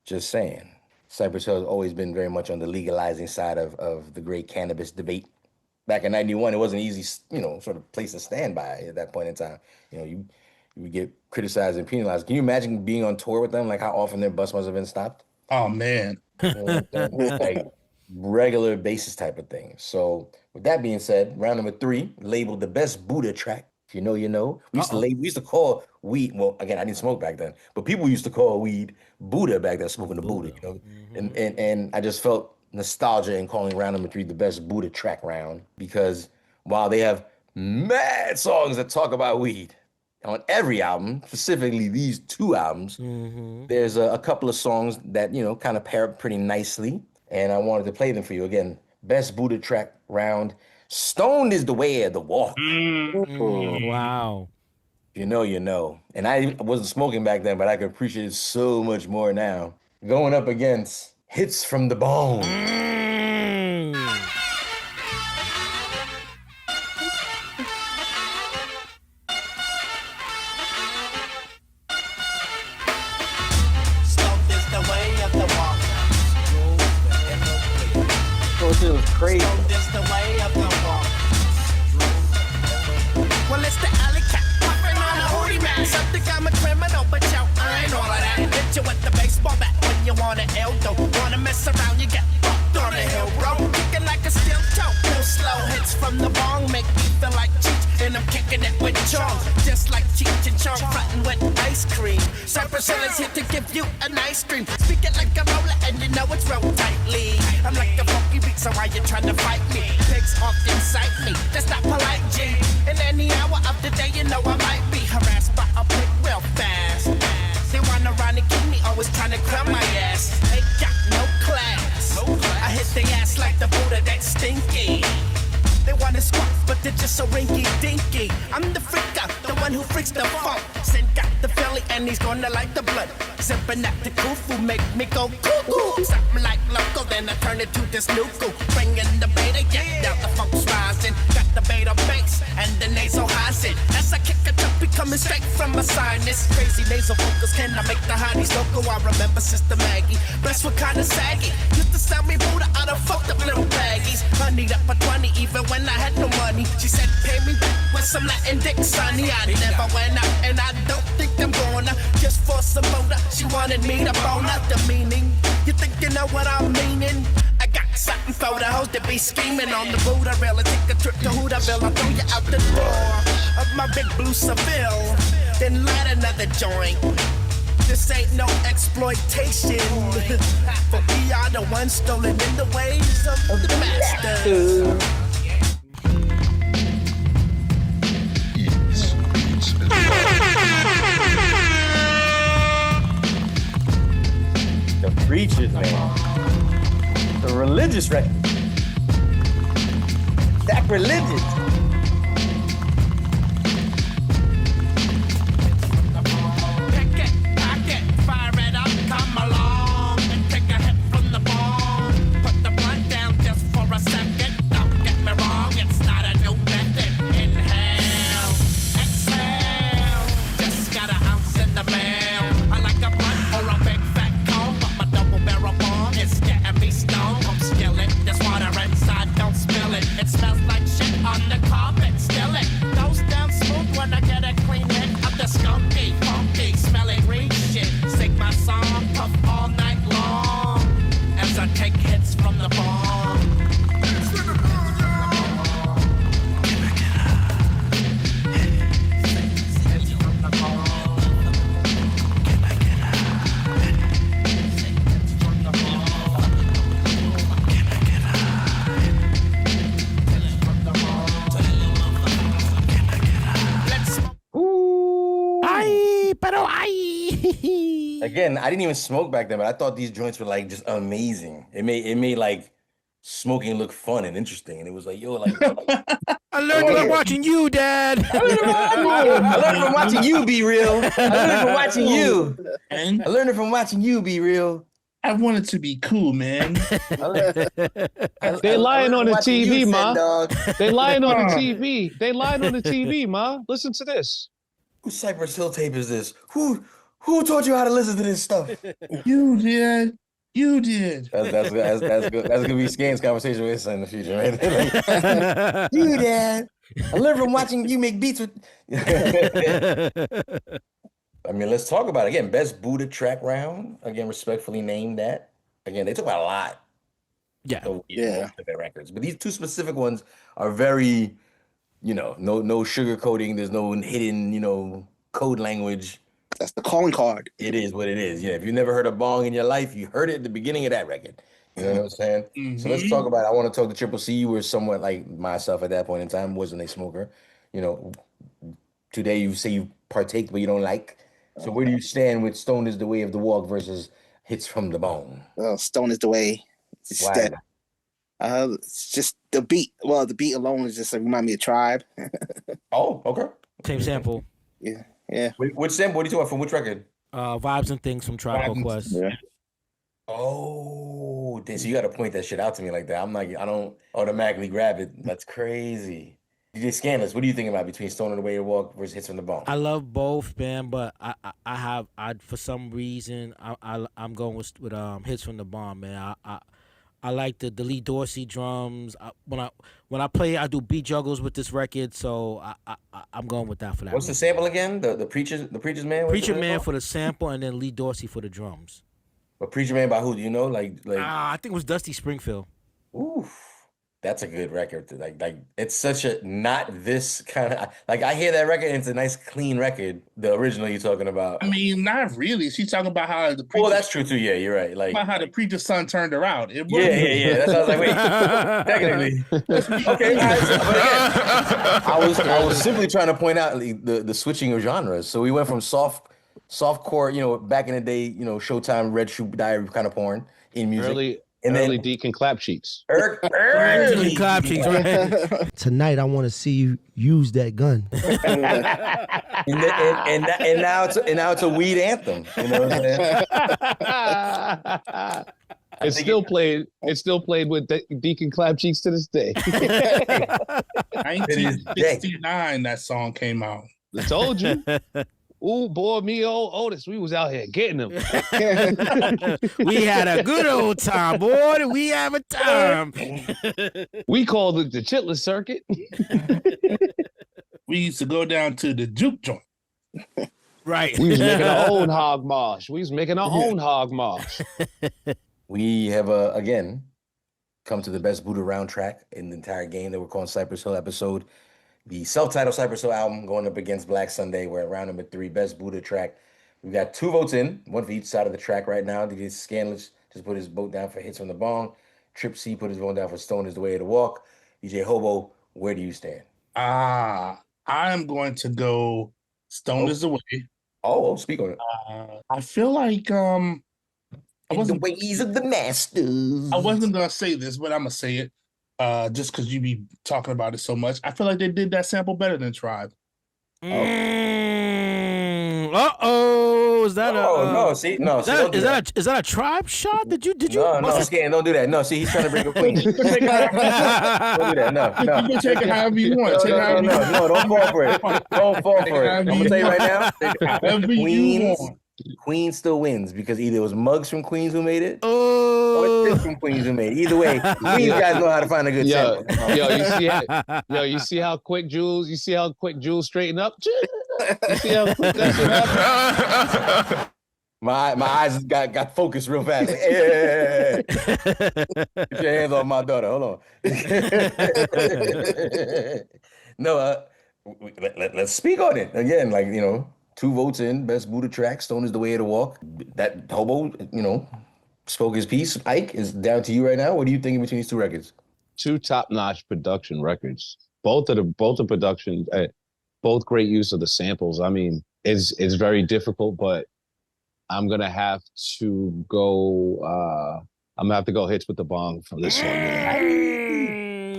Just saying. Cypress Hill has always been very much on the legalizing side of the great cannabis debate. Back in 91, it wasn't an easy, you know, sort of place to stand by at that point in time. You know, you would get criticized and penalized. Can you imagine being on tour with them? Like how often their bus must have been stopped? Oh man. Like regular basis type of thing. So with that being said, round number 3, labeled the best Buddha track. If you know, you know. We used to call weed. Well, again, I didn't smoke back then, but people used to call weed Buddha back then, smoking the Buddha. You know, and I just felt nostalgia in calling round number 3 the best Buddha track round because while they have mad songs that talk about weed on every album, specifically these 2 albums, there's a couple of songs that, you know, kind of pair up pretty nicely, and I wanted to play them for you. Again, best Buddha track round. Stoned is the way of the walk. Wow. You know, you know. And I wasn't smoking back then, but I could appreciate it so much more now. Going up against Hits from the Bone. Stoned is the way of the walk. It was crazy. Stoned is the way of the walk. Well, it's the alley cat. Popping on a hootie man. Some think I'm a criminal, but yo, I ain't all of that. Hit you with the baseball bat when you want an elbow. Wanna mess around, you get fucked on the hill, bro. Kicking like a steel toe. No slow hits from the bong make me feel like Cheech, and I'm kicking it with Chong. Just like Cheech and Chong, frontin' with ice cream. Cypress Hill is here to give you a nice dream. Speak it like a roller, and you know it's real tightly. I'm like a funky beat, so why you tryna fight me? Pigs often cite me. That's not polite, G. In any hour of the day, you know I might be harassed by a pig real fast. They wanna run and keep me, always trying to cram my ass. Ain't got no class. I hit the ass like the Buddha, that's stinky. They wanna squat, but they're just so rinky dinky. I'm the freaker, the one who freaks the funk. Sin got the Philly and he's gonna like the blood. Zipping at the kufu make me go cuckoo. Something like local, then I turn it to this nuku. Bringing the beta, yeah, now the funk's rising. Got the beta bass and the nasal highs in. As I kick it up, be coming straight from my sinus. Crazy nasal vocals, can I make the hotties local? I remember Sister Maggie, breasts were kinda saggy. Used to sell me Buddha out of fucked up little baggies. I need up a 20 even when I had no money. She said, pay me back with some Latin dick, sonny. I never went out, and I don't think I'm gonna. Just for some Buddha, she wanted me to bone out the meaning. You think you know what I'm meaning? I got something for the hoes that be scheming on the Buddha rail. Take a trip to Hooterville, I'll throw you out the door of my big blue Seville. Then light another joint. This ain't no exploitation. But we are the ones stolen in the ways of the masters. The preachers, man. The religious record. Sacrilegious. Pick it, pack it, fire it up, come along and take a hit from the ball. Put the blunt down just for a second. Don't get me wrong, it's not a new method. Inhale, exhale. Just got an ounce in the mail. I like a blunt or a big fat cone, but my double barrel bomb is getting me stoned. I'm skillet, there's water inside, don't spill it. It smells like shit on the carpet, still it goes down smooth when I get a clean hit of the skunky, funky, smelling green shit. Sing my song, puff all night long as I take hits from the bomb. Ay, pero ay. Again, I didn't even smoke back then, but I thought these joints were like just amazing. It made like smoking look fun and interesting, and it was like, yo, like I learned from watching you, Dad. I learned from watching you, Be Real. I learned from watching you. And I learned it from watching you, Be Real. I wanted to be cool, man. They lying on the TV, ma. Dog. They lying on the TV. They lying on the TV, ma. Listen to this. Whose Cypress Hill tape is this? Who taught you how to listen to this stuff? You did. You did. That's good. That's gonna be Scan's conversation with his son in the future, right? Like, you, Dad. I learned from watching you make beats with. I mean, let's talk about it again. Best Buddha track round. Again, respectfully named that. Again, they talk about a lot. Yeah. So, their records, but these two specific ones are very, no sugarcoating. There's no hidden, code language. That's the calling card. It is what it is. Yeah, if you never heard a bong in your life, you heard it at the beginning of that record. You know what I'm saying? Mm-hmm. So let's talk about it. I want to talk to Triple C. You were somewhat like myself at that point in time. Wasn't a smoker. Today you say you partake, but you don't like. So where do you stand with Stone is the Way of the Walk versus Hits from the Bone? Stone is the way. It's Why? that. It's just the beat. Well, the beat alone is just remind me of Tribe. Oh, okay. Same sample. Yeah. Which sample? What are you talking about? From which record? Vibes and Things from Tribe Called Quest. Yeah. Oh, so you got to point that shit out to me like that. I don't automatically grab it. That's crazy. DJ Scandalous, what do you think about between Stone and the Way to Walk versus Hits from the Bone? I love both, man, but I for some reason I'm going with Hits from the Bomb, man. I like the Lee Dorsey drums. When I play, I do beat juggles with this record, so I'm going with that for that. What's the sample again? The Preacher's Man. Preacher Man for the sample, and then Lee Dorsey for the drums. But Preacher Man by who? Do you know? Like I think it was Dusty Springfield. Oof. That's a good record. Like it's such a not this kind of like I hear that record and it's a nice clean record. The original you're talking about. I mean, not really. She's talking about how the preacher. Well, that's true too. Yeah, you're right. Like about how the preacher's son turned her out. Yeah. That's what I was like. Wait, technically, okay. All right, but again, I was simply trying to point out the switching of genres. So we went from softcore, back in the day, Showtime Red Shoe Diary kind of porn in music. Early Deacon Clap Cheeks. Early Clap Cheeks, right? Tonight, I want to see you use that gun. and now it's a weed anthem. You know what I'm saying? It's still played with Deacon Clap Cheeks to this day. 1969, that song came out. I told you. Ooh, boy, me, old Otis, we was out here getting them. We had a good old time, boy. We have a time. We called it the Chitlin Circuit. We used to go down to the juke joint. Right. We was making our own hog mosh. We have, again, come to the best Buddha round track in the entire game that we're calling Cypress Hill episode. The self-titled Cypress Hill album going up against Black Sunday. We're at round number 3, best Buddha track. We've got 2 votes in, one for each side of the track right now. DJ Scandalous just put his vote down for Hits from the Bong. Trip C put his vote down for Stone is the Way to Walk. DJ Hobo, where do you stand? I am going to go Stone is the Way. Oh, speak on it. I feel like the ways of the masters. I wasn't gonna say this, but I'm gonna say it. just because you be talking about it so much. I feel like they did that sample better than Tribe. Is that no, see, no, see, don't do that. Is that a Tribe shot? Did you? No, Scan, don't do that. No, see, he's trying to bring a queen. Don't do that. No. You can take it however you want. No, don't fall for it. Don't fall for it. I'm gonna tell you right now. However you want. Queens still wins because either it was Muggs from Queens who made it, or it's from Queens who made it. Either way, Queens guys know how to find a good sample. You see how quick Jules straightened up? You see how quick that shit happened? My eyes got focused real fast. Like, hey. Get your hands off my daughter. Hold on. No, let's speak on it again. Like, 2 votes in, best Buddha track. Stone is the way to walk. That hobo, spoke his piece. Ike is down to you right now. What do you think in between these 2 records? 2 top-notch production records. Both the production, both great use of the samples. I mean, it's very difficult, but I'm gonna have to go. I'm gonna have to go hits with the bong for this one. Man.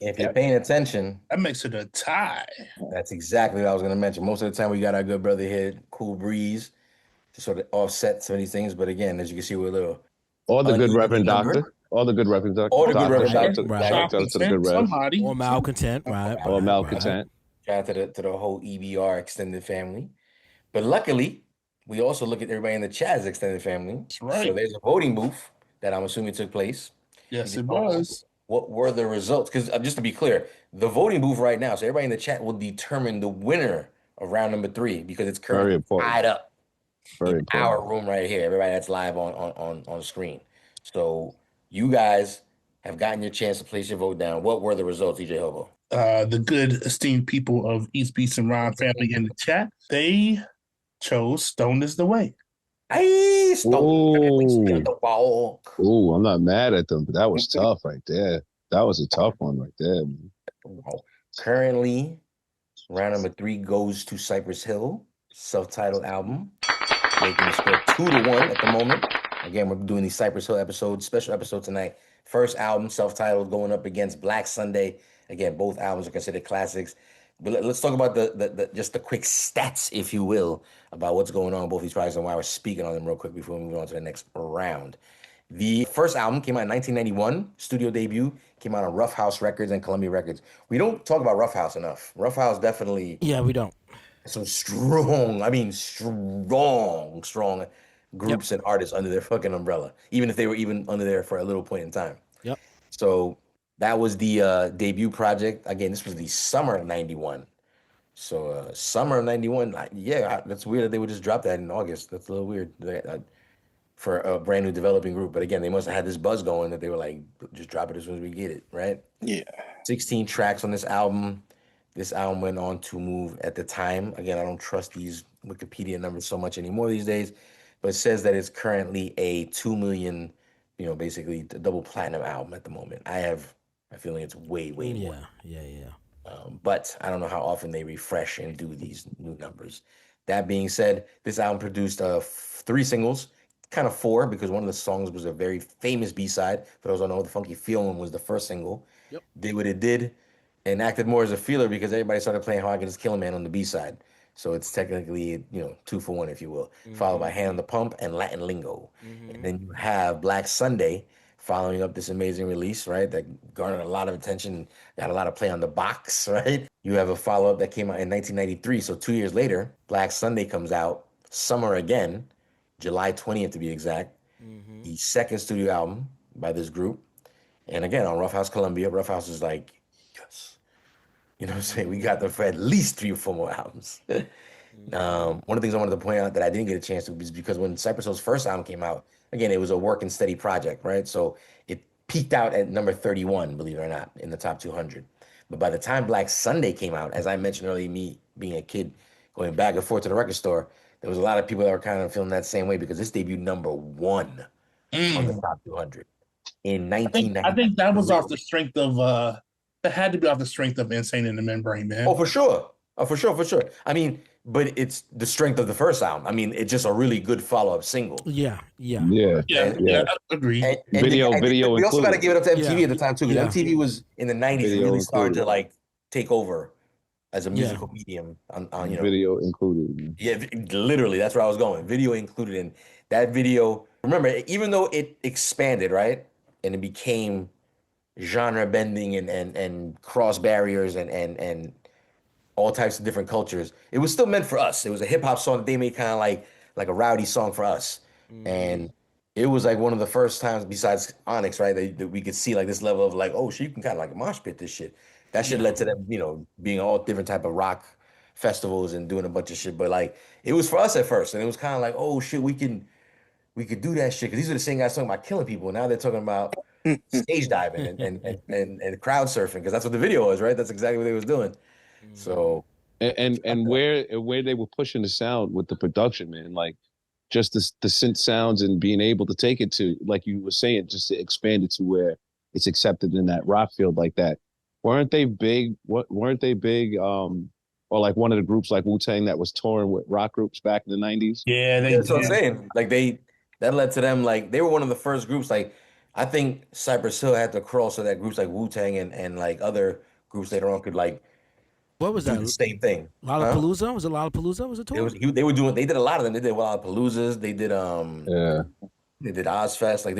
If you're paying attention, that makes it a tie. That's exactly what I was gonna mention. Most of the time, we got our good brother here, Cool Breeze, to sort of offset some of these things. But again, as you can see, we're a little. Or the good Reverend Doctor. Or the good Reverend Doctor. Or the good Reverend Doctor. Or Malcontent, right? Or Malcontent. Shout out to the whole EBR extended family. But luckily, we also look at everybody in the Chaz extended family. That's right. So there's a voting booth that I'm assuming took place. Yes, it was. What were the results? Because just to be clear, the voting booth right now, so everybody in the chat will determine the winner of round number 3 because it's currently tied up. Very in our room right here. Everybody that's live on screen. So you guys have gotten your chance to place your vote down. What were the results, DJ Hobo? The good esteemed people of East Beats and Ron family in the chat, they chose Stone is the Way. Hey, Stone. Ooh, I'm not mad at them, but that was tough right there. That was a tough one right there. Man. Currently, round number 3 goes to Cypress Hill, self-titled album, making the score 2-1 at the moment. Again, we're doing these Cypress Hill episodes, special episode tonight. First album, self-titled, going up against Black Sunday. Again, both albums are considered classics. But let's talk about the just the quick stats, if you will, about what's going on with both these projects and why we're speaking on them real quick before we move on to the next round. The first album came out in 1991. Studio debut came out on Rough House Records and Columbia Records. We don't talk about Rough House enough. Rough House definitely. Yeah, we don't. Some strong groups and artists under their fucking umbrella, even if they were even under there for a little point in time. Yep. So that was the debut project. Again, this was the summer of 91. So summer of 91, yeah, that's weird that they would just drop that in August. That's a little weird for a brand new developing group. But again, they must have had this buzz going that they were like, just drop it as soon as we get it, right? Yeah. 16 tracks on this album. This album went on to move at the time. Again, I don't trust these Wikipedia numbers so much anymore these days, but it says that it's currently a 2 million, basically a double platinum album at the moment. I have a feeling it's way more. Yeah. But I don't know how often they refresh and do these new numbers. That being said, this album produced 3 singles, kind of 4, because one of the songs was a very famous B-side. For those who don't know, The Funky Feeling was the first single. Yep. Did what it did and acted more as a feeler because everybody started playing How I Can Just Kill a Man on the B-side. So it's technically, 2 for 1, if you will, followed by Hand on the Pump and Latin Lingo. And then you have Black Sunday following up this amazing release, right? That garnered a lot of attention, got a lot of play on the box, right? You have a follow-up that came out in 1993. So 2 years later, Black Sunday comes out, Summer Again, July 20th to be exact. The second studio album by this group. And again, on Rough House Columbia, Rough House is like, yes. You know what I'm saying? We got them for at least 3 or 4 more albums. One of the things I wanted to point out that I didn't get a chance to is because when Cypress Hill's first album came out, again, it was a work and steady project, right? So it peaked out at number 31, believe it or not, in the top 200. But by the time Black Sunday came out, as I mentioned earlier, me being a kid going back and forth to the record store, there was a lot of people that were kind of feeling that same way because this debuted number 1 on the top 200 in 1990. I think that was off the strength of that had to be off the strength of Insane in the Membrane, man. Oh, for sure. Oh, for sure, for sure. I mean, but it's the strength of the first album. I mean, it's just a really good follow-up single. Yeah, yeah. I agree. And we also got to give it up to MTV at the time too, because MTV was in the '90s really starting to like take over as a musical medium. On you know, video included. Yeah, literally, that's where I was going. Video included in that video. Remember, even though it expanded, right, and it became genre bending and cross barriers and all types of different cultures, it was still meant for us. It was a hip hop song that they made kind of like a rowdy song for us, and it was like one of the first times besides Onyx, right, that we could see like this level of like, oh shit, you can kind of like mosh pit this shit. That shit led to them, you know, being all different type of rock festivals and doing a bunch of shit. But like, it was for us at first, and it was kind of like, oh shit, we could do that shit, because these are the same guys talking about killing people. Now they're talking about stage diving and crowd surfing, because that's what the video was, right? That's exactly what they was doing. So and where they were pushing the sound with the production, man, like just the synth sounds and being able to take it to, like you were saying, just to expand it to where it's accepted in that rock field like that. Weren't they big? Weren't they big? Or like one of the groups like Wu-Tang that was touring with rock groups back in the '90s. Yeah, that's what I'm saying. Like that led to them, like they were one of the first groups. Like I think Cypress Hill had to crawl so that groups like Wu-Tang and like other groups later on could like what was that? The same thing. Lollapalooza? Was it Lollapalooza? Was it tour? They did a lot of them. They did Lollapaloozas. They did they did Ozfest. Like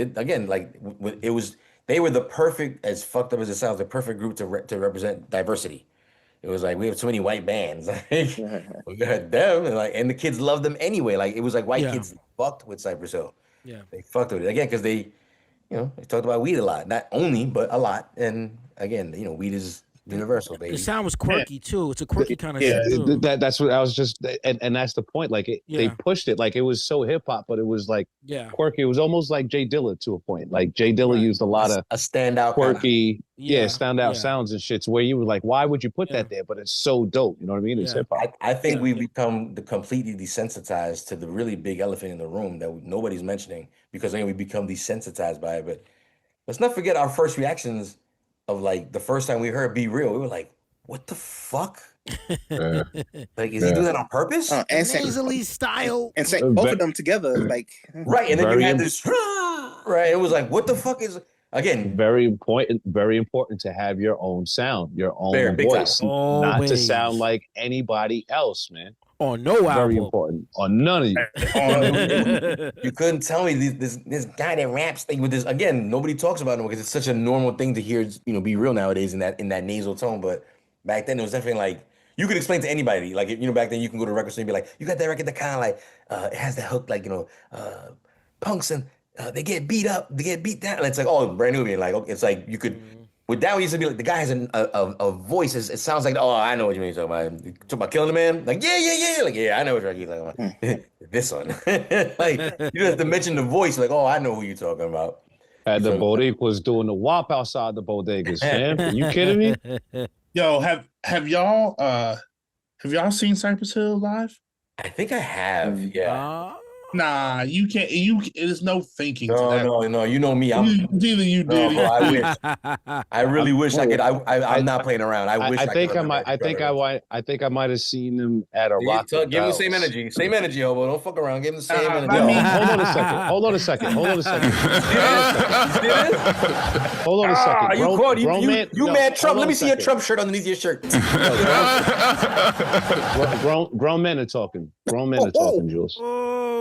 they were the perfect, as fucked up as it sounds, the perfect group to represent diversity. It was like we have too many white bands. We got them, and the kids loved them anyway. Like it was like white kids fucked with Cypress Hill. Yeah, they fucked with it again because they talked about weed a lot, not only but a lot. And again, weed is universal, baby. The sound was quirky too. It's a quirky kind of that's what I was just, and that's the point. Like they pushed it, like it was so hip hop, but it was like quirky. It was almost like Jay Dilla to a point. Like Jay Dilla used a lot of a standout quirky, standout sounds and shits where you were like, why would you put that there? But it's so dope. You know what I mean? It's hip hop. I think we've become completely desensitized to the really big elephant in the room that nobody's mentioning, because we become desensitized by it. But let's not forget our first reactions of like the first time we heard "Be Real." We were like, "What the fuck? Like, is he doing that on purpose?" And nasally style, and both of them together, like right. And then you had this right. It was like, "What the fuck is?" Again, very important to have your own sound, your own voice, not to sound like anybody else, man. On no album. Very important. On none of you. You couldn't tell me this guy that raps thing with this. Again, nobody talks about it because it's such a normal thing to hear, Be Real nowadays in that nasal tone. But back then it was definitely like, you could explain to anybody. Like, back then you can go to a record store and be like, you got that record that kind of like, it has that hook, like, punks and they get beat up, they get beat down. And it's like, oh, brand new. And like, okay, it's like you could. With that, we used to be like, the guy has a voice. It sounds like, oh, I know what you mean. You're talking about. You talking about killing the man? Like, yeah. Like, yeah, I know what you're talking about. This one. Like, you don't have to mention the voice. Like, oh, I know who you're talking about. The bodegas doing the WAP outside the bodegas, fam. Are you kidding me? Yo, have y'all seen Cypress Hill live? I think I have, yeah. Nah, you can't. There's no thinking. No. You know me. Either you did. No, I wish. I really wish I could. I'm not playing around. I think I might have seen them at a rock. Give him the same energy. Same energy, hobo. Don't fuck around. Give him the same energy. Hold on a second. Hold on a second. You caught you mad Trump? Let me see your Trump shirt underneath your shirt. Grown men are talking. Grown men are talking, Jules.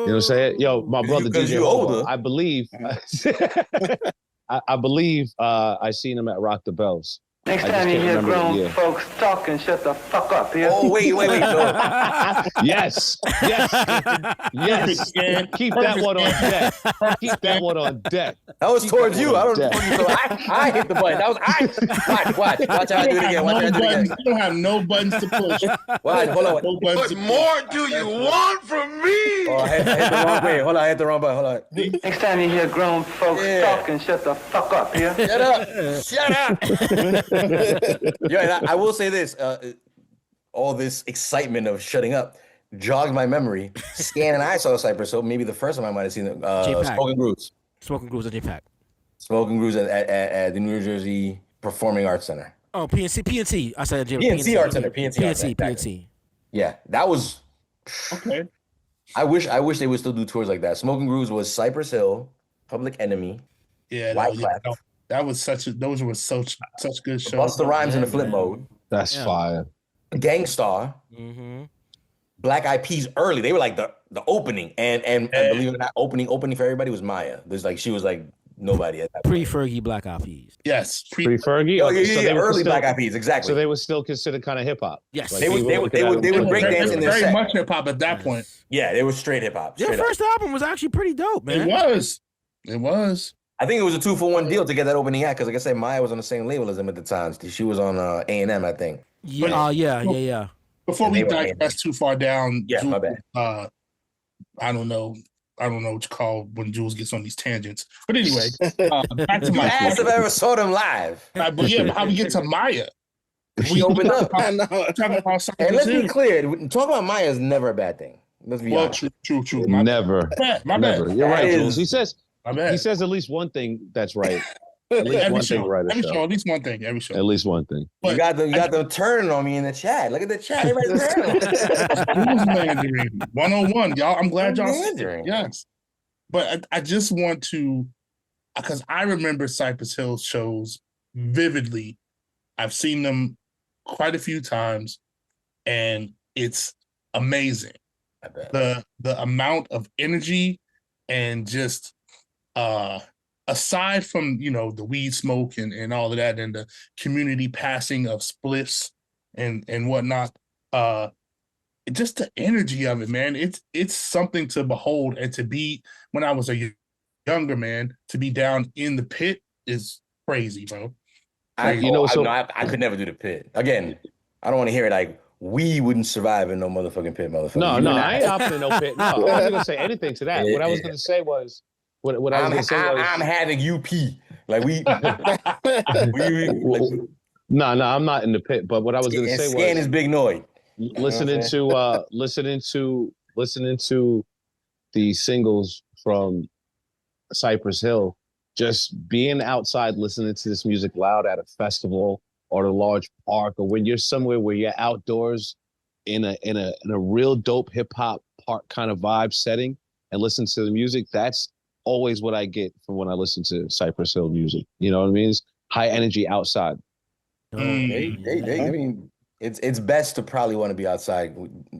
You know what I'm saying? Yo, my brother DJ Hobo, I believe I believe I seen him at Rock the Bells. Next time you hear grown folks talking, shut the fuck up, yeah? Oh, wait. No. Yes. Keep that one on deck. Keep that one on deck. That was towards you. I don't know. I hit the button. That was Watch how I do it again. You don't have no buttons to push. Watch, hold on. No what more do you want from me? Oh, I hit the wrong way. Hold on, I hit the wrong button. Hold on. Next time you hear grown folks talking, shut the fuck up, yeah? Shut up. Yeah, and I will say this: all this excitement of shutting up jogged my memory. Scan and I saw Cypress, so maybe the first time I might have seen them. Smoking Grooves at J-Pack. Smoking Grooves at the New Jersey Performing Arts Center. Oh, PNC. I said PNC Art Center. PNC. Yeah, that was okay. I wish they would still do tours like that. Smoking Grooves was Cypress Hill, Public Enemy. Yeah, that was those were such good shows. Busta Rhymes in the Flip Mode. That's fire. Gangstar. Mm-hmm. Black Eyed Peas early. They were like the opening, and believe it or not, opening for everybody was Maya. There's like she was like nobody at that point. Pre-Fergie Black Eyed Peas. Yes, pre-Fergie. Oh yeah, early Black Eyed Peas, exactly. So they were still considered kind of hip hop. Yes, like they would break dance in their very set. much hip hop at that point. Yeah, they were straight hip hop. Their first album was actually pretty dope, man. It was. I think it was a 2-for-1 deal to get that opening act because, like I said, Maya was on the same label as them at the time. She was on A&M, I think. Yeah. Before we digress too far down, yeah, my bad. I don't know what you call when Jules gets on these tangents. But anyway, back to Maya. Ask if I ever saw them live. But how we get to Maya? We opened up. And let's be clear, talking about Maya is never a bad thing. Let's be honest. True. Never. My bad. You're right, Jules. He says at least one thing that's right. At least one thing right. Every show, at least one thing. Every show. At least one thing. But you got them turning on me in the chat. Look at the chat. Everybody's turning. Mandarin 101, y'all. I'm glad y'all. Yes. But I just want to, because I remember Cypress Hill shows vividly. I've seen them quite a few times, and it's amazing. I bet. The amount of energy and just aside from the weed smoke and all of that and the community passing of spliffs and whatnot, just the energy of it, man. It's something to behold, and to be when I was a younger man, to be down in the pit is crazy, bro. I could never do the pit. Again, I don't want to hear it like we wouldn't survive in no motherfucking pit, motherfucker. No, I ain't opting no pit. No, I wasn't gonna say anything to that. What I was gonna say was I'm having UP. Like we No, I'm not in the pit. But what I was gonna say was Scan is Big Noise. Listening to the singles from Cypress Hill, just being outside listening to this music loud at a festival or a large park, or when you're somewhere where you're outdoors in a real dope hip hop park kind of vibe setting and listen to the music, that's always what I get from when I listen to Cypress Hill music. You know what I mean? It's high energy outside. I mean, it's best to probably want to be outside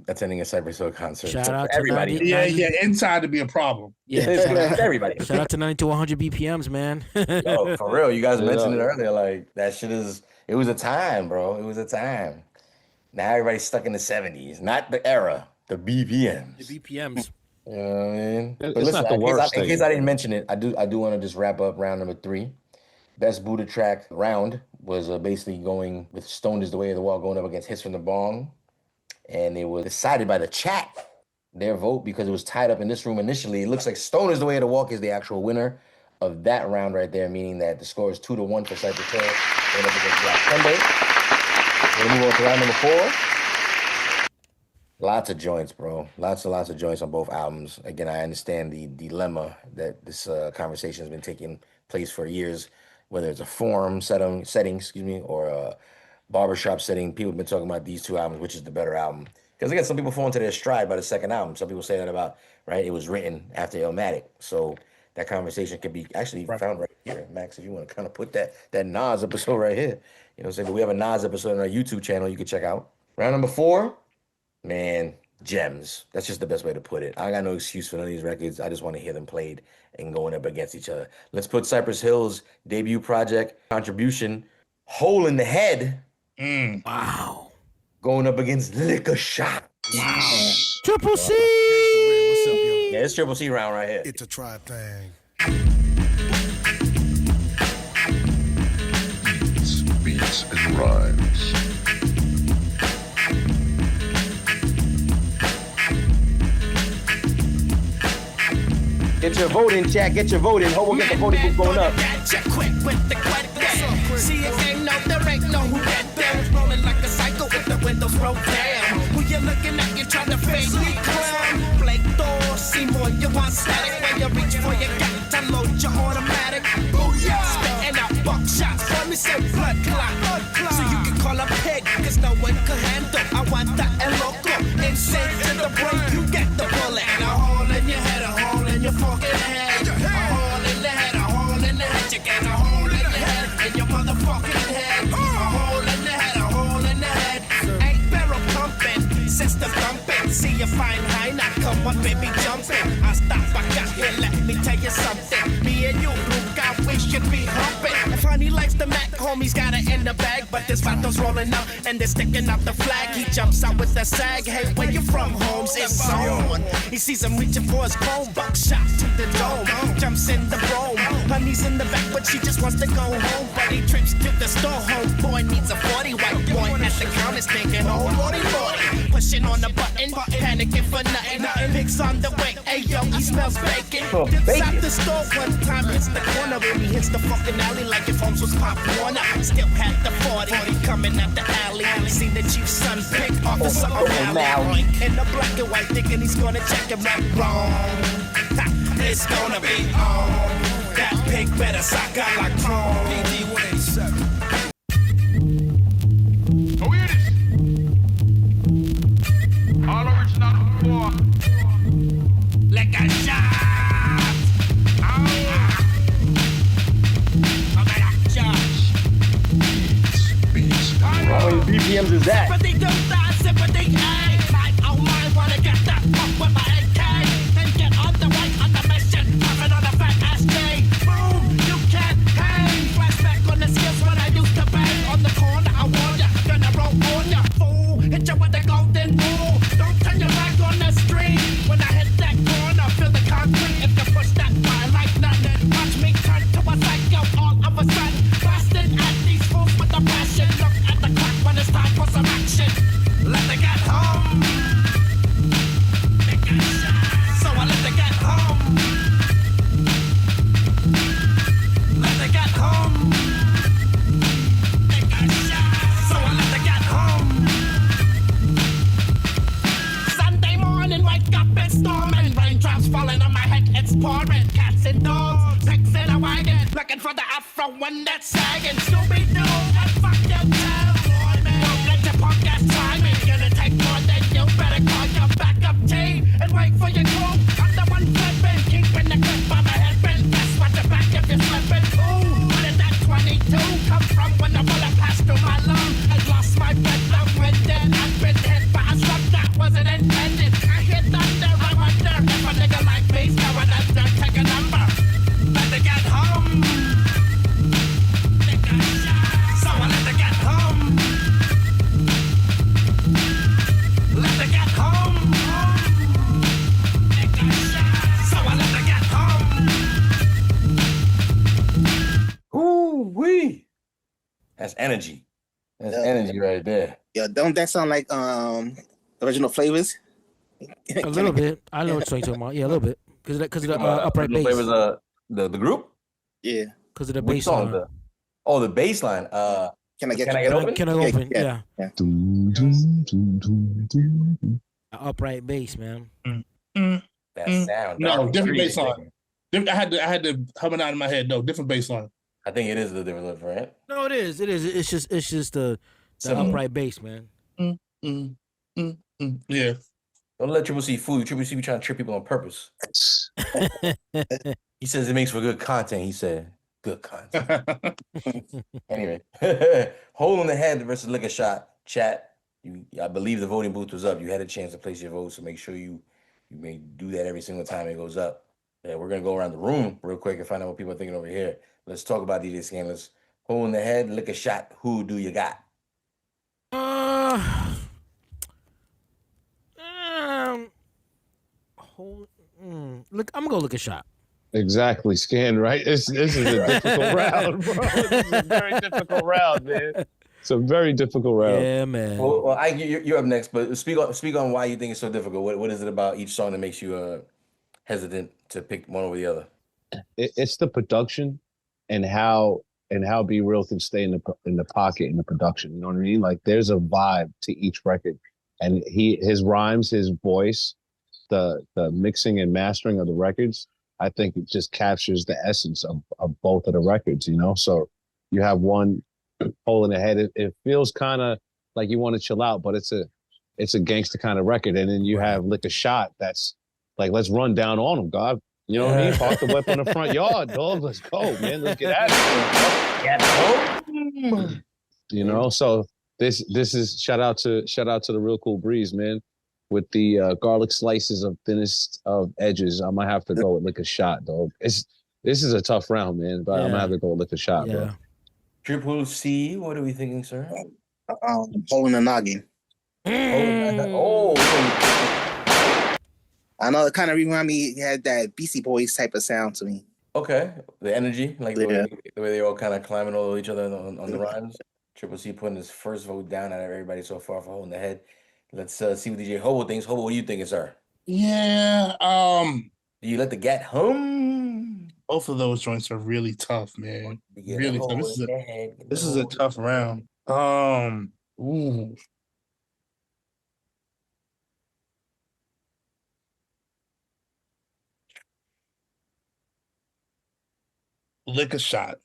attending a Cypress Hill concert. Shout out to everybody. Inside to be a problem. Yeah, everybody. Shout out to 90 to 100 BPMs, man. Yo, for real, you guys mentioned it earlier. Like that shit it was a time, bro. It was a time. Now everybody's stuck in the 70s, not the era, the BPMs. The BPMs. You know what I mean? But listen, not the worst in case I didn't mention it, I do want to just wrap up round number 3. Best Buddha track round was basically going with Stoned is the Way of the Wall going up against Hits from the Bong. And it was decided by the chat, their vote, because it was tied up in this room initially. It looks like Stoned is the Way of the Walk is the actual winner of that round right there, meaning that the score is 2-1 for Cypress Hill going up against Black Sunday. We're going to move on to round number 4. Lots of joints, bro. Lots of joints on both albums. Again, I understand the dilemma that this conversation has been taking place for years, whether it's a forum setting, or a barbershop setting. People have been talking about these two albums, which is the better album. Because again, some people fall into their stride by the second album. Some people say that about, right? It was written after Illmatic. So that conversation can be actually found right here. Max, if you want to kind of put that Nas episode right here. You know what I'm saying? But we have a Nas episode on our YouTube channel you can check out. Round number 4, man, gems. That's just the best way to put it. I got no excuse for none of these records. I just want to hear them played and going up against each other. Let's put Cypress Hill's debut project, Contribution, Hole in the Head. Wow. Going up against Liquor Shot. Wow. Triple C. What's up, yo? Yeah, it's Triple C round right here. It's a tribe thing. Beats and rhymes. Get your vote in, chat. Get your vote in. Hope we'll get the voting booth going up. Quick with the quick there. See, it ain't there ain't no who that there. Rolling like a cycle with the windows rolled down. Who you looking at? You trying to fake me, clown? Blake Thor, Seymour, you want static. When you reach for your gun to load your automatic. Booyah! Spitting out buckshots. Let me say blood clot. So But baby, jump in. I stop, I got here, let me tell you something. Me and you, Luca, we should be humping. If honey likes the Mac, homie's got it in the bag. But this vato's rolling up and they're sticking out the flag. He jumps out with the sag. Hey, where you from, Holmes? It's on. He sees him reaching for his phone. Buckshot to the dome. Jumps in the brome. Honey's in the back, but she just wants to go home. But he trips to the store. Homeboy needs a 40. White boy at the counter thinking, oh, lordy, lordy. Pushing on the button, panicking for nothing. Picks on the way. Hey, yo, he smells bacon. Dips out the store one time, hits the corner. When he hits the fucking alley like if Holmes was Pop Warner. Still had the 40 coming at the alley. Seen the chief's son pick Officer O'Malley. In the black and white, thinking he's gonna check him out wrong. Ha, it's gonna be on. That pig better suck out like chrome. PD 187. Oh, hear this. All original before. Like a shot. How many BPMs is that? Sympathy do that, sympathy A. Like, oh my, wanna get that fuck with my AK. Then get on the way on the mission. Popping on a fat ass J. Boom, you can't hang. Flashback on the skills when I used to bang. On the corner, I warn ya. Gonna roll on ya, fool. Hit ya with the golden rule. Don't turn your back on the street. When I hit that corner, feel the concrete. If you push that fire like nothing, watch me turn to a psycho all of a sudden. Blasting at these fools with the passion. Look at the clock when it's time for some action. Let them get home. So I let them get home. Let them get home. So I let them get home. Sunday morning, wake up, it's storming. Raindrops falling on my head, it's pouring. Cats and dogs, pigs in a wagon. Looking for the afro one that's sagging. Scooby-Doo, and fuck your tail, boy, man. Don't let your punk ass try me. Gonna take more than you. Better call your backup team and wait for your crew. I'm the one flipping, keeping the clip on my head. Guess what your back if you're slipping. Ooh, where did that 22 come from when the bullet passed through my lung? I lost my breath, I'm winded. I've been hit by a slug that wasn't intended. I hear thunder, I wonder if a nigga like me's going under. Take a number. Let me get home. So I let her get home. Let her get home. So I let her get home. Ooh wee. That's energy. That's energy right there. Yeah, don't that sound like original flavors? A little bit. I know what you're talking about. Yeah, a little bit. Because of the upright bass. Flavors, the group? Yeah. Because of the Which bass song? line. The bass line. Can I get open? Can I open? Yeah. Yeah. Upright bass, man. That sound. No, different bass line. I had to hum it out in my head. No, different bass line. I think it is a different look, right? No, it is. It is. It's just the upright bass, man. Yeah. Don't let Triple C fool you. Triple C be trying to trick people on purpose. He says it makes for good content. He said good content. Anyway, Hole in the Head versus Lick a Shot. Chat. I believe the voting booth was up. You had a chance to place your vote, so make sure you may do that every single time it goes up. Yeah, we're gonna go around the room real quick and find out what people are thinking over here. Let's talk about DJ Scandalous. Hole in the Head, Lick a Shot. Who do you got? Look, I'm gonna go Lick a Shot. Exactly, Scan, right? This is a difficult round, bro. This is a very difficult round, man. It's a very difficult round. Yeah, man. Well, you're up next, but speak on why you think it's so difficult. What is it about each song that makes you hesitant to pick one over the other? It's the production and how Be Real can stay in the pocket in the production. You know what I mean? Like there's a vibe to each record, and his rhymes, his voice, the mixing and mastering of the records. I think it just captures the essence of both of the records. You know, so you have one Hole in the Head. It feels kind of like you want to chill out, but it's a gangster kind of record, and then you have Lick a Shot. That's like let's run down on them, God. You know what I mean? Park the whip on the front yard, dog. Let's go, man. Let's get at it. You know, so this is shout out to the Real Cool Breeze, man. with the garlic slices of thinnest of edges, I might have to go with Lick a Shot, dog. This is a tough round, man, but I'm gonna have to go with Lick a Shot, bro. Triple C, what are we thinking, sir? Holding the noggin. Oh, I know it kind of reminded me. It had that Beastie Boys type of sound to me. okay. The energy, like the way they all kind of climbing over each other on the rhymes. Triple C putting his first vote down out of everybody so far for Holding the Head. Let's see what DJ Hobo thinks. Hobo, what are you thinking, sir? Yeah. Do you let the gat hum? Both of those joints are really tough, man. Really tough. This is a tough round. Ooh. Lick a Shot.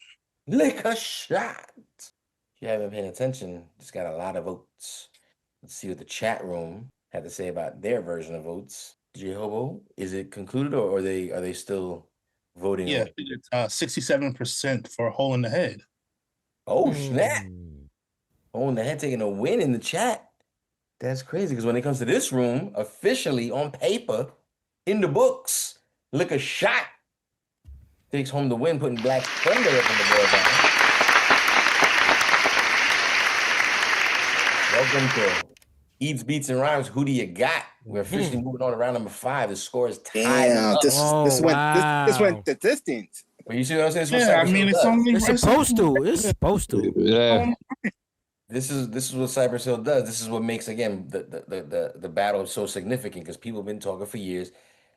Lick a Shot. If you haven't been paying attention, it's got a lot of votes. Let's see what the chat room had to say about their version of votes. DJ Hobo, is it concluded or are they still voting? Yeah, 67% for Holding the Head. Oh, snap. Holding the Head taking a win in the chat. That's crazy because when it comes to this room, officially on paper, in the books, Lick a Shot takes home the win, putting Black Sunday up in the board down. Welcome to Eats, Beats, and Rhymes. Who do you got? We're officially moving on to round number 5. The score is tied. Damn, up. this went the distance. But you see what I'm saying? It's supposed to. It's supposed to. Yeah. This is what Cypress Hill does. This is what makes, again, the battle so significant because people have been talking for years.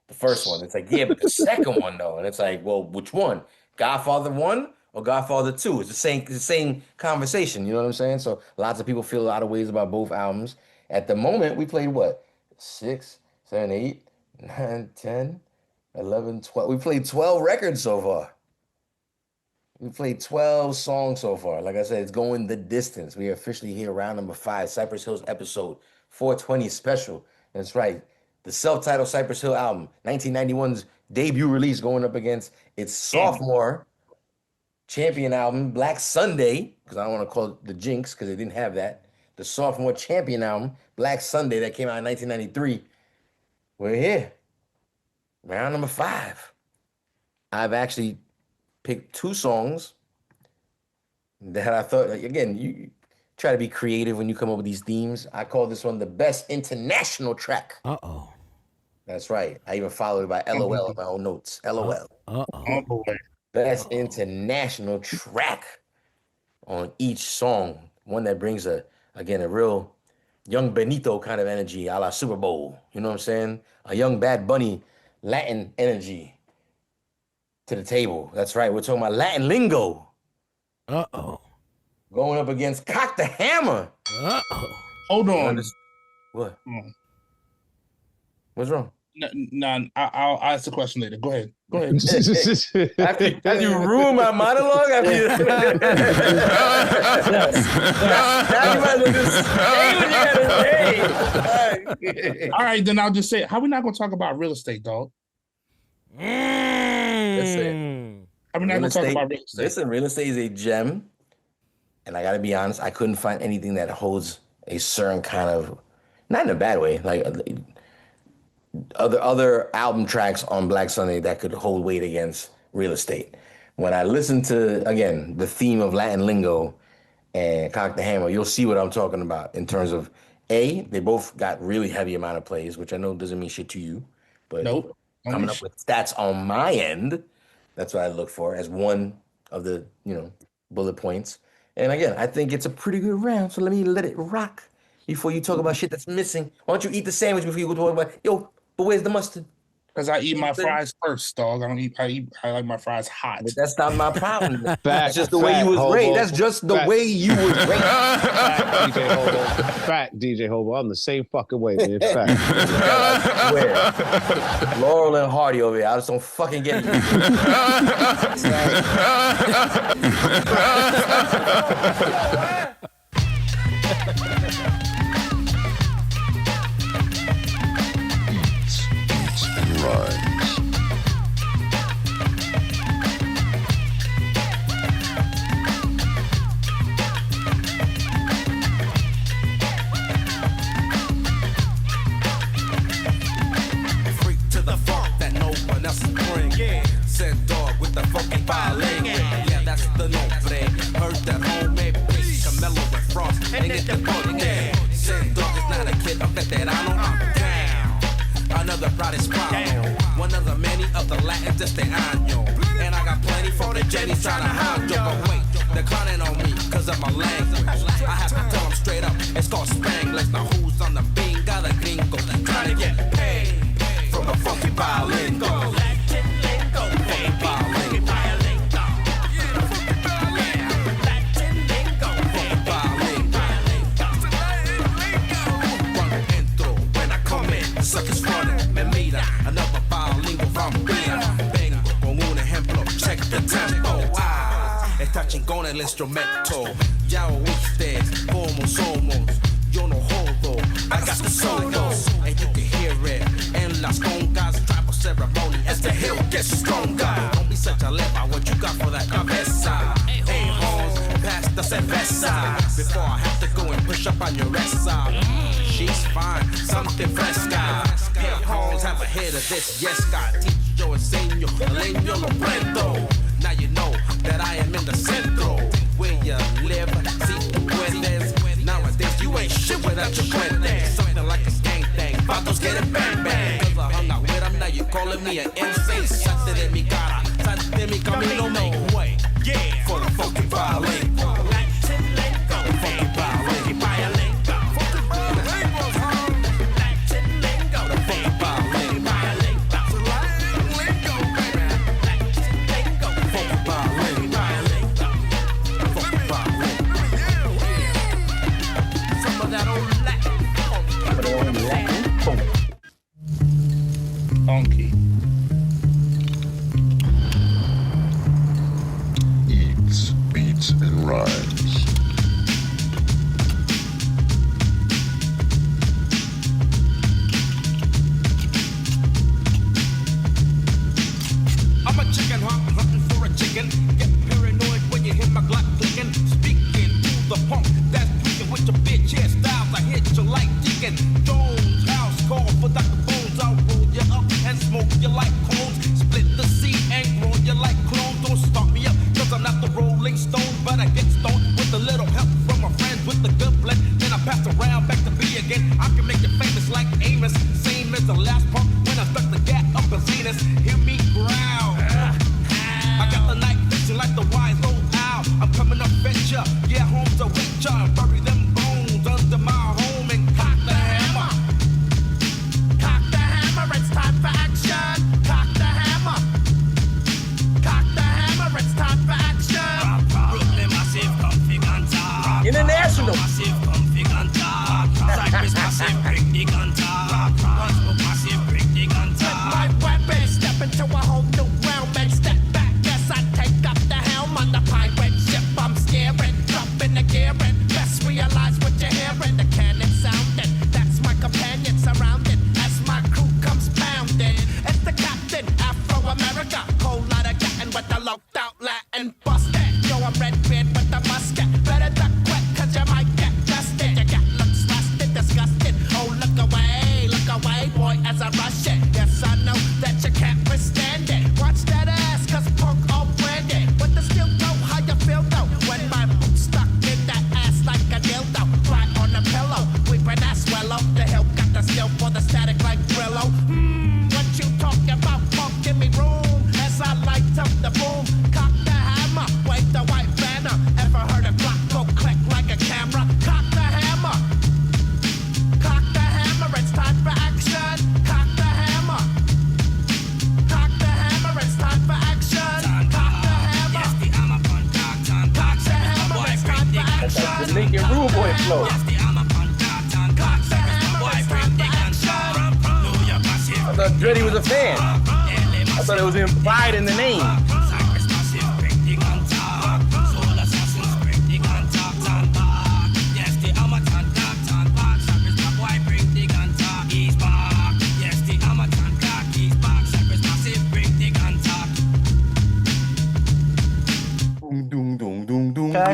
The first one, it's like, yeah, but the second one though, and it's like, well, which one? Godfather 1 or Godfather 2? It's the same conversation. You know what I'm saying? So lots of people feel a lot of ways about both albums. At the moment, we played what? 6, 7, 8, 9, 10, 11, 12. We played 12 records so far. We played 12 songs so far. Like I said, it's going the distance. We are officially here, round number 5, Cypress Hill's episode 420 special. That's right. The self-titled Cypress Hill album, 1991's debut release, going up against its sophomore champion album, Black Sunday, because I don't want to call it the Jinx because they didn't have that. The sophomore champion album, Black Sunday, that came out in 1993. We're here. Round number 5. I've actually picked 2 songs that I thought, like, again, you try to be creative when you come up with these themes. I call this one the best international track. Uh-oh. That's right. I even followed it by LOL in my own notes. LOL. Uh-oh. Best international track on each song. One that brings a real young Benito kind of energy, a la Super Bowl. You know what I'm saying? A young Bad Bunny Latin energy to the table. That's right. We're talking about Latin lingo. Uh-oh. Going up against Cock the Hammer. Uh-oh. Hold on. What? What's wrong? No, I'll ask the question later. Go ahead. after you ruin my monologue, now you might as well just say what you gotta say. All right, then I'll just say, how we not gonna talk about real estate, dog? Listen, how we not gonna talk about real estate? Listen, real estate is a gem, and I gotta be honest, I couldn't find anything that holds a certain kind of, not in a bad way, like other album tracks on Black Sunday that could hold weight against real estate. When I listen to, again, the theme of Latin lingo and Cock the Hammer, you'll see what I'm talking about in terms of, they both got really heavy amount of plays, which I know doesn't mean shit to you, but nope. Coming up with stats on my end, that's what I look for as one of the, bullet points. And again, I think it's a pretty good round, so let it rock before you talk about shit that's missing. Why don't you eat the sandwich before you go talk about, but where's the mustard? Because I eat my fries first, dog. I like my fries hot. But that's not my problem. That's just the way you was raised. That's just the way you was raised. Fact, DJ Hobo. I'm the same fucking way, man. Fact. I swear. Laurel and Hardy over here. I just don't fucking get it. Rhymes. ride Hispano. One of the many of the Latins de este año. And I got plenty for the Jennies trying to hound you. But wait, they're clowning on me cause of my language. I have to tell them straight up, it's called Spanglish. Now who's on the bean? Got a gringo trying to get paid from a funky bilingo. Latin lingo, funky bilingo. Latin lingo, funky bilingo. Cuando entro, when I come in, suckers running, me mira, another bilingual vampiro. Vengo con un ejemplo, check the tempo. Está chingón el instrumento. Ya oíste como somos. Yo no jodo, I got the solos, and you can hear it. En las congas, tribal ceremony as the hill gets stronger. Don't be such a leper, what you got for that cabeza? Hey, hoes, pass the cerveza. Before I have to go and push up on your esa. She's fine, something fresca. Hey, hoes, have a hit of this, yes, God. Teach yo enseño, leño lo prendo. Now you know that I am in the centro. Where you live, si tú puedes. Nowadays, you ain't shit without your puente. Something like a gang thing. Vatos get it bang bang. Cause I hung out with them, now you calling me an insane. Salte de mi cara, salte de mi camino, make way. Yeah, for the funky violin. Latin lingo, funky violin. Funky violin. Latin lingo, the funky violin. Latin lingo, baby. Latin lingo, funky violin. Funky violin. That old Latin. Funky. Eats, beats, and rhymes. I'm a chicken hawk hunting for a chicken. Get paranoid when you hear my Glock clicking. Speaking to the punk that's tweaking with your bitch hairstyles. I hit you like Deacon Jones. House call for Dr. Bones. I'll roll you up and smoke you like cones. Split the seed and grow you like clones. Don't start me up, cause I'm not the Rolling Stone. But I get stoned with a little help from my friends with the good blend. Then I pass around back to B again. I can make you famous like Amos. Same as the last punk when I stuck the gat up in Venus. Hear me growl. I got the night vision like the wise old owl. I'm coming up at ya. Yeah, home's a wet jar. Bury them bones under my home and cock the hammer. Cock the hammer, it's time for action. Cock the hammer. Cock the hammer, it's time for action. Brooklyn massive, configanta. International. Massive, configanta. Cypress massive, bring the ganta. Huntsburg massive, bring the ganta. With my weapon, step into a whole new realm and step back. Yes, I take up the helm on the pirate ship. I'm scaring, dropping the gearing. Best realize what you're hearing. The cannon sounding. That's my companion surrounded as my crew comes pounding. It's the captain, Afro-America. Whole lot of getting with the locked out Latin busted. Yo, I'm red beard with the musket. Better duck quick, cause you might get dusted. Your gat looks rusted, disgusted. Oh, look away, boy, as I rush it. Yes, I know that you can't withstand it. Watch that ass, cause punk all branded. But the still know how you feel though. When my boots stuck in that ass like a dildo. Right on the pillow, weeping that swallow. The hill got the skill for the static like Brillo. What you talking about, punk? Give me room as I light up the boom. Cock the hammer, wave the white banner. Ever heard a block go click like a camera? Cock the hammer. Cock the hammer, it's time for action. Cock the hammer. Cock the hammer, it's time for action. Cock the hammer. Yes, the hammer on cock time. Cock the hammer, it's time for action. The Lincoln Rude Boy flow. Yes, the hammer on cock time. Cock the hammer, it's time for action. I thought Dreddy was a fan. I thought it was implied in the name.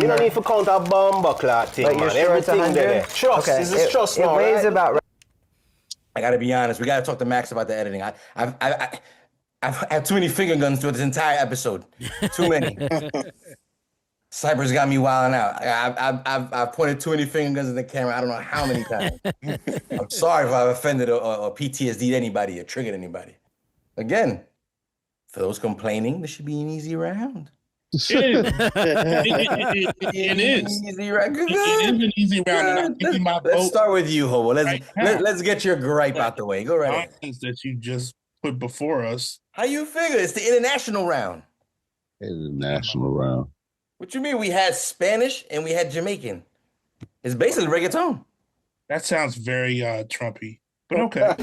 You don't need to count a bomb clock thing, man. Everything there. Trust. This is trust now, right? About. I gotta be honest. We gotta talk to Max about the editing. I've had too many finger guns through this entire episode. Too many. Cypress got me wilding out. I've pointed too many fingers in the camera. I don't know how many times. I'm sorry if I've offended or PTSD'd anybody or triggered anybody. Again, for those complaining, this should be an easy round. It is. Easy round. It is an easy round. And I'm giving my Let's vote start with you, Hobo. right now. Let's get your gripe out the way. Go right ahead. That you just put before us. How you figure? It's the international round. International round. What you mean? We had Spanish and we had Jamaican. It's basically reggaeton. That sounds very Trumpy, but okay.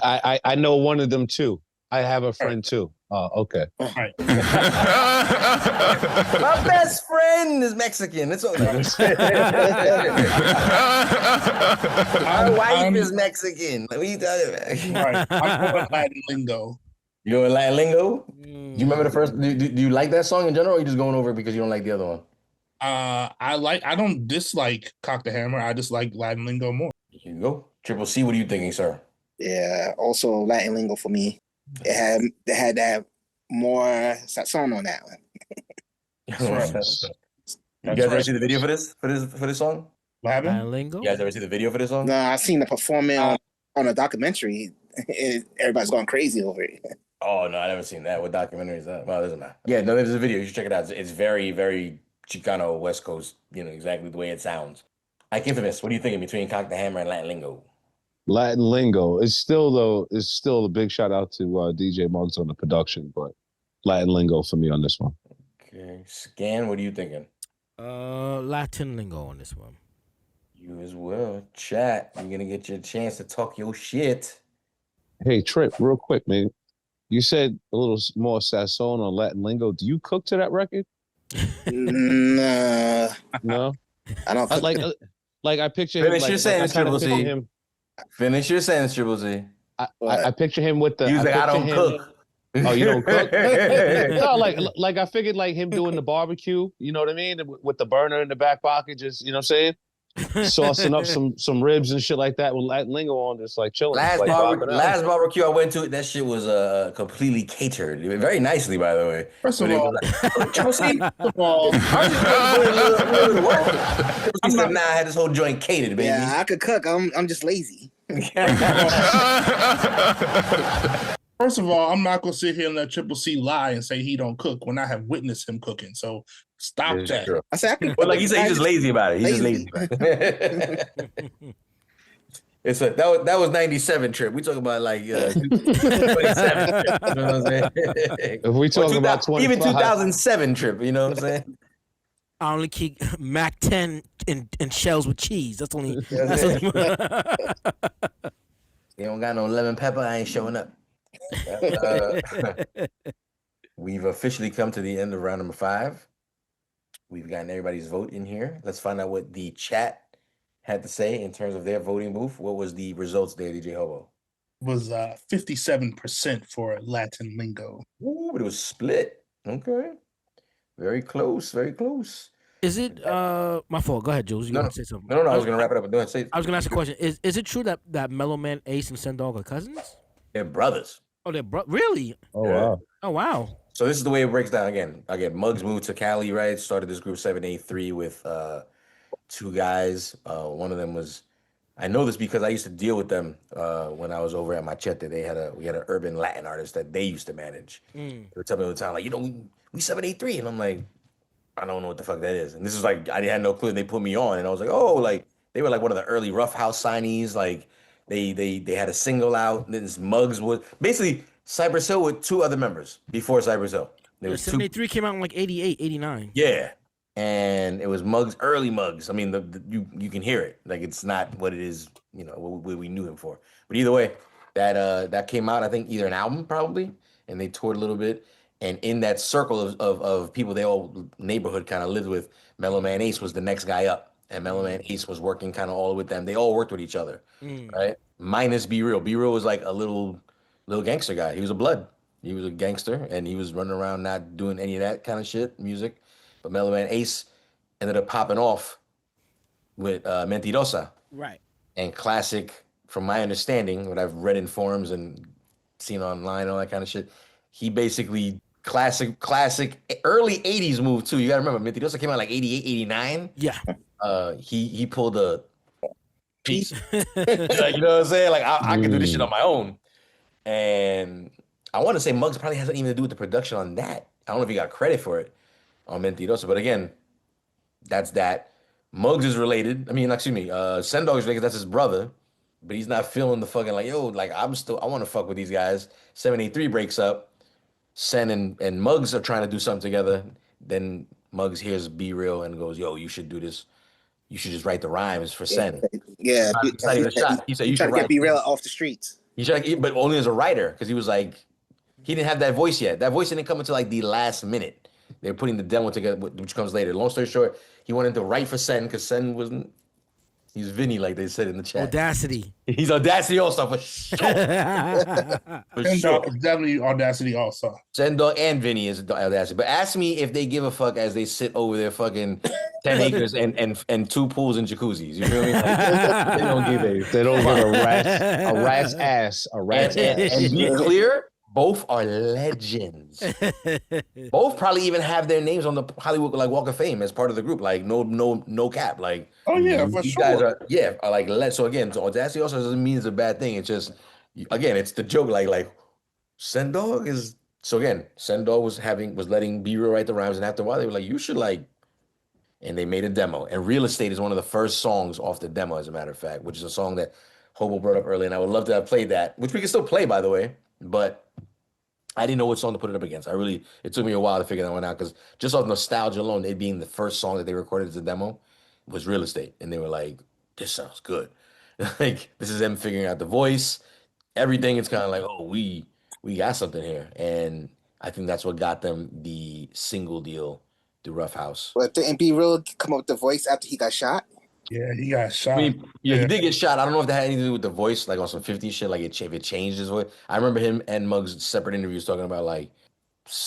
I know one of them too. I have a friend too. Oh, okay. All right. My best friend is Mexican. It's all right. My wife is Mexican. What are you talking about? All right. I'm going Latin lingo. You going Latin lingo? Do you remember the first? Do you like that song in general, or are you just going over it because you don't like the other one? I don't dislike Cock the Hammer. I just like Latin lingo more. Here you go. Triple C, what are you thinking, sir? Yeah, also Latin lingo for me. It had to have more sazon on that one. You guys ever see the video for this song? What happened? Latin lingo? You guys ever see the video for this song? No, I've seen the performance on a documentary. Everybody's going crazy over it. Oh no, I never seen that. What documentary is that? Well, it doesn't matter. Yeah, no, there's a video. You should check it out. It's very, very Chicano West Coast. You know exactly the way it sounds. Ike Infamous, what are you thinking between Cock the Hammer and Latin lingo? Latin lingo. It's still a big shout out to DJ Muggs on the production, but Latin lingo for me on this one. Okay, Scan, what are you thinking? Latin lingo on this one. You as well. Chat, you're gonna get your chance to talk your shit. Hey, Trip, real quick, man. You said a little more sazon on Latin lingo. Do you cook to that record? No. No? I don't cook. Like I picture him. Finish your sentence, Triple C. Finish your sentence, Triple C. I picture him with the. He was like, I don't cook. Oh, you don't cook? No, like I figured like him doing the barbecue, you know what I mean? With the burner in the back pocket, just, you know what I'm saying? Saucing up some ribs and shit like that with Latin lingo on, just like chilling. Last barbecue I went to, that shit was completely catered. Very nicely, by the way. First of all, I said, nah, I had this whole joint catered, baby. Yeah, I could cook. I'm just lazy. First of all, I'm not gonna sit here and let Triple C lie and say he don't cook when I have witnessed him cooking. So stop that. True. I said I could. But like you said, he's just lazy about it. He's just lazy about it. That was 97 Trip. We talking about like 27 Trip. You know what I'm saying? If we talking about 25, even 2007 Trip, you know what I'm saying? I only keep Mac 10 in shells with cheese. That's only. You don't got no lemon pepper, I ain't showing up. We've officially come to the end of round number 5. We've gotten everybody's vote in here. Let's find out what the chat had to say in terms of their voting booth. What was the results there, DJ Hobo? Was 57% for Latin lingo. Ooh, but it was split. Okay. Very close, very close. Is it my fault? Go ahead, Jules. You want to say something? No. I was gonna wrap it up. But go ahead, say. I was gonna ask a question. Is it true that Mellow Man, Ace, and Sendog are cousins? They're brothers. Oh, they're really? Oh wow. Oh wow. So this is the way it breaks down again. Muggs moved to Cali, right? Started this group 783 with 2 guys. One of them was, I know this because I used to deal with them when I was over at Machete. We had an urban Latin artist that they used to manage. They would tell me all the time, like, we 783, and I'm like, I don't know what the fuck that is. And this is like, I had no clue. They put me on, and I was like, oh, like they were like one of the early Rough House signees. Like they had a single out. And then this Muggs was basically Cypress Hill with 2 other members before Cypress Hill. There was 783 came out in like 88, 89. Yeah. And it was Muggs, early Muggs. I mean, you can hear it. Like, it's not what it is, what we knew him for. But either way, that came out, I think, either an album probably, and they toured a little bit. And in that circle of people they all neighborhood kind of lived with, Mellow Man Ace was the next guy up. And Mellow Man Ace was working kind of all with them. They all worked with each other, right? Minus B Real. B Real was like a little gangster guy. He was a blood. He was a gangster, and he was running around not doing any of that kind of shit, music. But Mellow Man Ace ended up popping off with Mentirosa. Right. And Classic, from my understanding, what I've read in forums and seen online and all that kind of shit, he basically classic early 80s move too. You gotta remember, Mentirosa came out like 88, 89. Yeah. He pulled a piece. Like, you know what I'm saying? Like I can do this shit on my own. And I want to say Muggs probably has nothing even to do with the production on that. I don't know if he got credit for it on Mentirosa, but again, that's that. Muggs is related. I mean, excuse me, Sen Dog is related. That's his brother, but he's not feeling the fucking like, yo, like I want to fuck with these guys. 783 breaks up. Sen and Muggs are trying to do something together. Then Muggs hears Be Real and goes, yo, you should do this. You should just write the rhymes for Sen. Yeah, It's not even a shot. He said you trying should to get write. Be Real off the streets. He should, but only as a writer, because he was like, he didn't have that voice yet. That voice didn't come until like the last minute. They're putting the demo together, which comes later. Long story short, he wanted to write for Sen because Sen wasn't. He's Vinny, like they said in the chat. Audacity. He's Audacity All-Star for sure. For sure. Definitely Audacity All-Star. Sendog and Vinny is Audacity. But ask me if they give a fuck as they sit over their fucking 10 acres and 2 pools and jacuzzis. You feel me? Like, they don't give a rat's ass. And be clear, both are legends. Both probably even have their names on the Hollywood like Walk of Fame as part of the group. Like no cap. Like for these sure. guys are like so again. So Audacity also doesn't mean it's a bad thing. It's just again, it's the joke. Like Sendog is so again. Sendog was letting B Real write the rhymes, and after a while they were like, you should like. And they made a demo. And Real Estate is one of the first songs off the demo, as a matter of fact, which is a song that Hobo brought up earlier. And I would love to have played that, which we can still play, by the way. But I didn't know what song to put it up against. It took me a while to figure that one out because just off nostalgia alone, it being the first song that they recorded as a demo was Real Estate. And they were like, this sounds good. Like, this is them figuring out the voice, everything. It's kind of like, oh, we got something here. And I think that's what got them the single deal through Rough House. But didn't Be Real come up with the voice after he got shot? Yeah, he got shot. I mean, he did get shot. I don't know if that had anything to do with the voice, like on some 50 shit, like if it changed his voice. I remember him and Muggs separate interviews talking about like,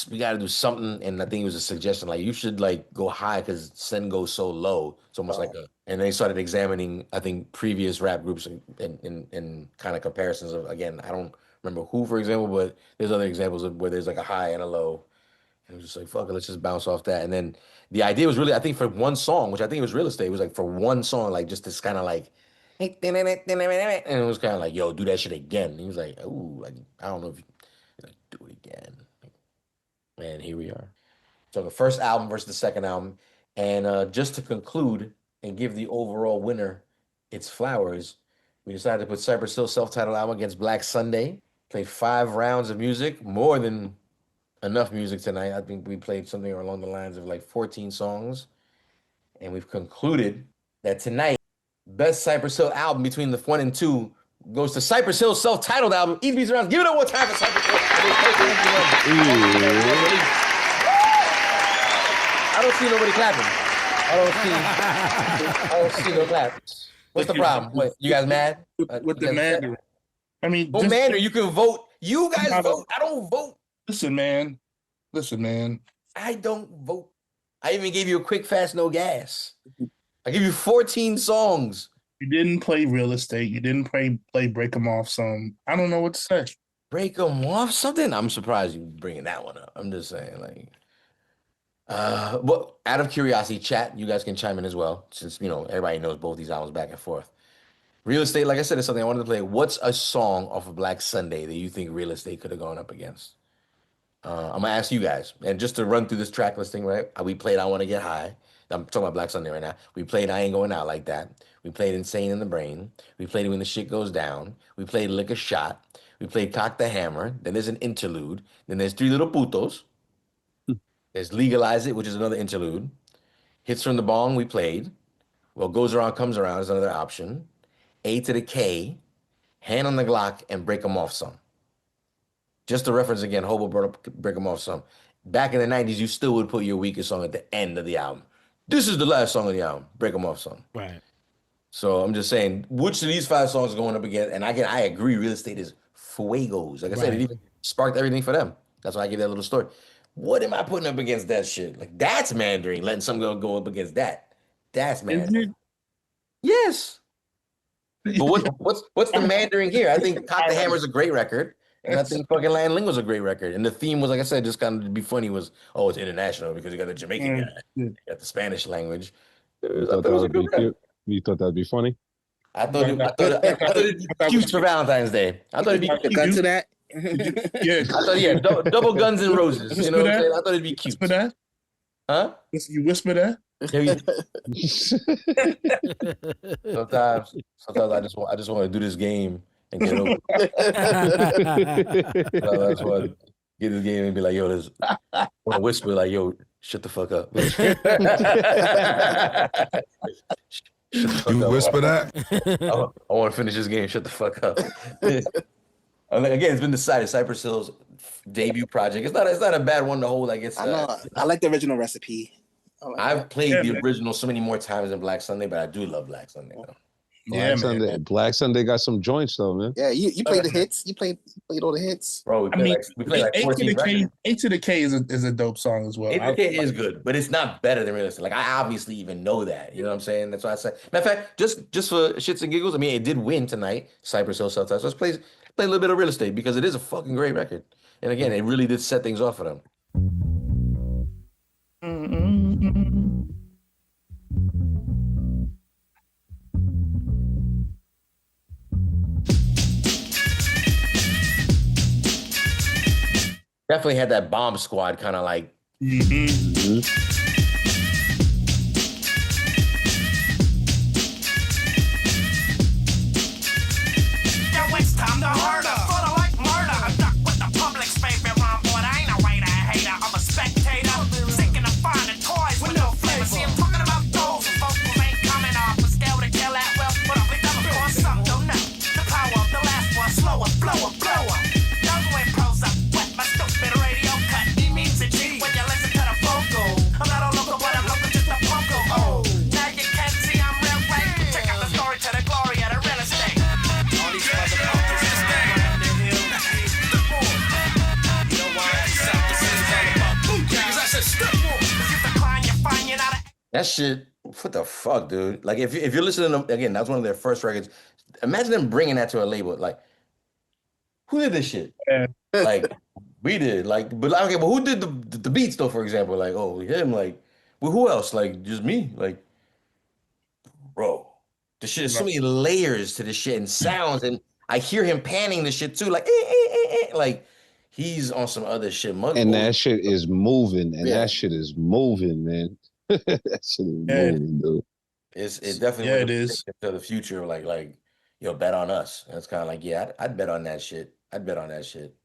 we got to do something. And I think it was a suggestion, like you should like go high because Sen goes so low. It's almost like and they started examining, I think, previous rap groups in kind of comparisons of, again, I don't remember who, for example, but there's other examples of where there's like a high and a low. And it was just like, fuck it, let's just bounce off that. And then the idea was really, I think for one song, which I think was Real Estate, it was like for one song, like just this kind of like, and it was kind of like, yo, do that shit again. And he was like, ooh, like, I don't know if you like, do it again. And here we are. So the first album versus the second album. And just to conclude and give the overall winner its flowers, we decided to put Cypress Hill self-titled album against Black Sunday. Played 5 rounds of music, more than enough music tonight. I think we played something along the lines of like 14 songs. And we've concluded that tonight, best Cypress Hill album between the 1 and 2 goes to Cypress Hill's self-titled album. Easy Beats Around. Give it up one time for Cypress Hill. I don't see nobody clapping. I don't see no claps. What's the problem? What, you guys mad? With the Mandarin. I mean, Mandarin, you can vote. You guys vote. I don't vote. Listen, man. I don't vote. I even gave you a quick, fast, no gas. I give you 14 songs. You didn't play Real Estate. You didn't play Break 'Em Off some. I don't know what to say. Break 'Em Off something? I'm surprised you bringing that one up. I'm just saying, like, well, out of curiosity, chat, you guys can chime in as well, since, you know, everybody knows both these albums back and forth. Real Estate, like I said, is something I wanted to play. What's a song off of Black Sunday that you think Real Estate could have gone up against? I'm gonna ask you guys, and just to run through this track listing, right? We played I Want to Get High. I'm talking about Black Sunday right now. We played I Ain't Going Out Like That. We played Insane in the Brain. We played When the Shit Goes Down. We played Lick a Shot. We played Cock the Hammer. Then there's an interlude. Then there's Three Little Putos. There's Legalize It, which is another interlude. Hits from the Bong, we played. What Goes Around Comes Around is another option. A to the K, Hand on the Glock, and Break 'Em Off Some. Just to reference again, Hobo brought up Break 'Em Off Some. Back in the 90s, you still would put your weakest song at the end of the album. This is the last song of the album, Break 'Em Off Some. Right. So I'm just saying, which of these 5 songs are going up again? And again, I agree, Real Estate is fuegos. Like I said, it even sparked everything for them. That's why I gave that little story. What am I putting up against that shit? Like, that's Mandarin, letting something go up against that. That's Mandarin. Yes. But what's the Mandarin here? I think Cock the Hammer is a great record. And I think fucking Latin Ling was a great record. And the theme was, like I said, just kind of to be funny was, oh, it's international because you got the Jamaican guy, you got the Spanish language. I thought it was a good record. You thought that'd be funny? I thought it'd be cute for Valentine's Day. I thought it'd be cute. Gun to that. Yeah, I thought, yeah, double guns and roses. You know what I'm saying? I thought it'd be cute. Whisper that? Huh? You whisper that? Sometimes I just want to do this game and get it over. I just want to get this game and be like, yo, I want to whisper like, yo, shut the fuck up. You whisper that? I want to finish this game. Shut the fuck up. Again, it's been decided. Cypress Hill's debut project. It's not a bad one to hold. Like it's. I like the original recipe. I've played the original so many more times than Black Sunday, but I do love Black Sunday though. Black Sunday got some joints though, man. Yeah, you played the hits. You played all the hits. Bro, we played like 14 records. A to the K is a dope song as well. A to the K is good, but it's not better than Realistic. Like I obviously even know that. You know what I'm saying? That's why I said. Matter of fact, just for shits and giggles, I mean, it did win tonight. Cypress Hill Self-Titled. So let's play a little bit of Real Estate because it is a fucking great record. And again, it really did set things off for them. Definitely had that Bomb Squad kind of like. It's time to harder, sort of like murder. I duck with the public's favorite rhyme, but I ain't a waiter, a hater. I'm a spectator, seeking to find the toys with no flavor. See, I'm talking about those who folks ain't coming off a scale to kill at will. But I'll be done before some don't know the power of the last one. Slower, blower, blower. Don't go in pros up, wet my stupid radio cut. He means it cheap when you listen to the vocal. I'm not a local, but I'm local, just a punko. Oh, now you can see I'm real right. Check out the story to the glory of the real estate. All these That shit, what the fuck, dude? Like, if you're listening to, again, that's one of their first records. Imagine them bringing that to a label. Like, who did this shit? Yeah. Like, we did. Like, but okay, but who did the beats though? For example, like, oh, him. Like, well, who else? Like, just me. Like, bro, the shit. There's so many layers to this shit and sounds, and I hear him panning the shit too. Like, like he's on some other shit. And that shit is moving, and that shit is moving, man. That shit is moving, dude. It definitely it is to the future. Like, yo, bet on us. And it's kind of like, yeah, I'd bet on that shit. I'd bet on that shit.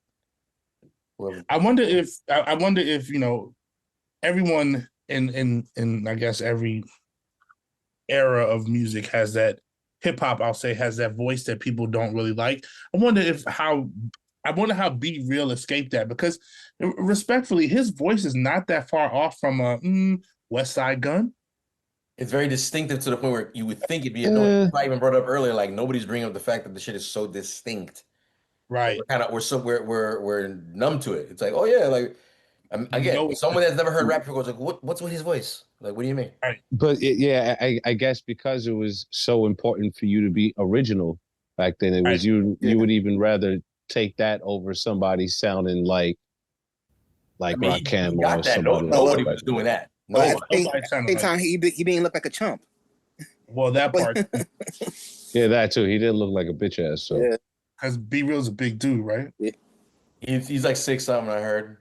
I wonder if you know, everyone in I guess every era of music has that hip hop. I'll say has that voice that people don't really like. I wonder how Be Real escaped that, because respectfully, his voice is not that far off from a West Side Gun. It's very distinctive to the point where you would think it'd be annoying. I even brought up earlier, like nobody's bringing up the fact that the shit is so distinct. Right. We're numb to it. It's like, oh yeah, like again, someone that's never heard rap before goes like, what's with his voice? Like, what do you mean? Right. But I guess because it was so important for you to be original back then, it was you would even rather take that over somebody sounding like Rakim or somebody. Nobody was doing that. At the same time, he didn't look like a chump. Well, that part. Yeah, that too. He didn't look like a bitch ass. So. Yeah. Because Be Real's a big dude, right? Yeah. He's like 6'something, I heard.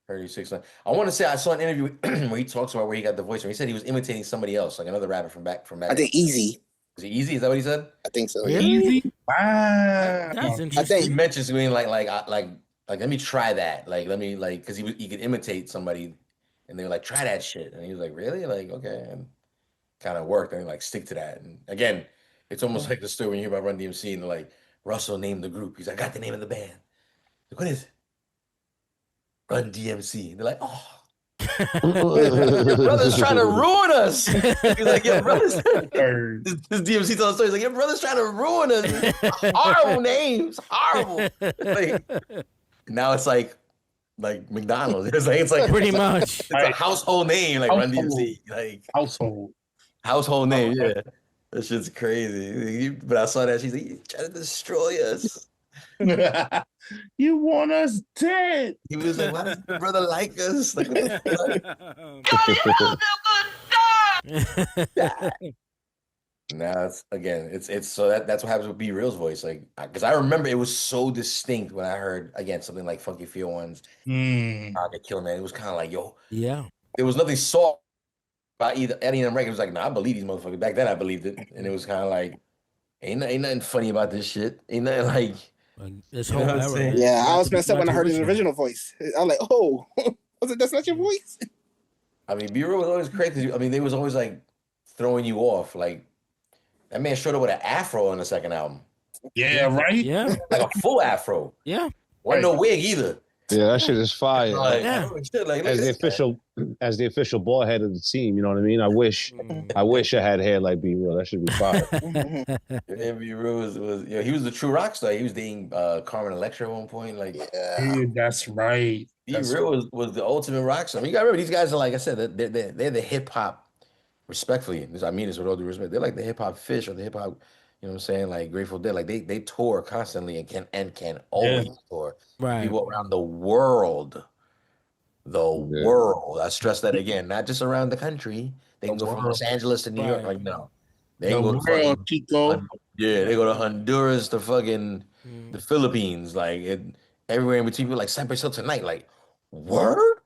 He's 6'something. I want to say I saw an interview where he talks about where he got the voice from. He said he was imitating somebody else, like another rapper from back. I think Easy. Is it Easy? Is that what he said? I think so. Really? Easy. Wow. That's interesting. I think he mentions being like let me try that. Like let me because he could imitate somebody, and they were like, try that shit, and he was like, really? Like, okay, and kind of worked, and like stick to that. And again, it's almost like the story when you hear about Run DMC and they're like, Russell named the group. He's like, I got the name of the band. Like, what is it? Run DMC. And they're like, oh. Your brother's trying to ruin us. He's like, your brother's this DMC tells the story. He's like, your brother's trying to ruin us. Horrible names. Horrible. Like, now it's like McDonald's. It's like pretty much. It's a household name, like Run DMC. Like household name, yeah. That shit's crazy. But I saw that. She's like, you trying to destroy us. You want us dead. He was like, why does the brother like us? Like, what the fuck? Now it's so that's what happens with B Real's voice. Like, because I remember it was so distinct when I heard again something like Funky Feel One's The Killer Man. It was kind of like, yo, yeah. There was nothing soft about either Eddie and Records. It was like, nah, I believe these motherfuckers. Back then I believed it. And it was kind of like, ain't nothing funny about this shit. Ain't nothing like this you know what I'm saying? Yeah, I was messed up when I heard his original voice. I was like, oh, that's not your voice? I mean, B Real was always crazy. I mean, they was always like throwing you off. Like, that man showed up with an afro on the second album. Yeah, right? Yeah. Like a full afro. Yeah. Wasn't no wig either. Yeah, that shit is fire. Like, Yeah. shit, like, as the official ball head of the team, you know what I mean? I wish I had hair like B Real. That should be fire. And B Real was he was the true rock star. He was dating Carmen Electra at one point. Like, Dude, that's right. B Real was the ultimate rock star. I mean, you gotta remember, these guys are, like I said, they're the hip hop. Respectfully, I mean this with all due respect. They're like the hip hop Fish or the hip hop, you know what I'm saying? Like Grateful Dead. Like they tour constantly and can always tour. Right. People around the world. World. I stress that again. Not just around the country. They can go from Los Angeles to New York. Like, no. They can go to fucking Chico. Yeah, they go to Honduras to fucking the Philippines. Like everywhere in between. People like Cypress Hill tonight. Like, word?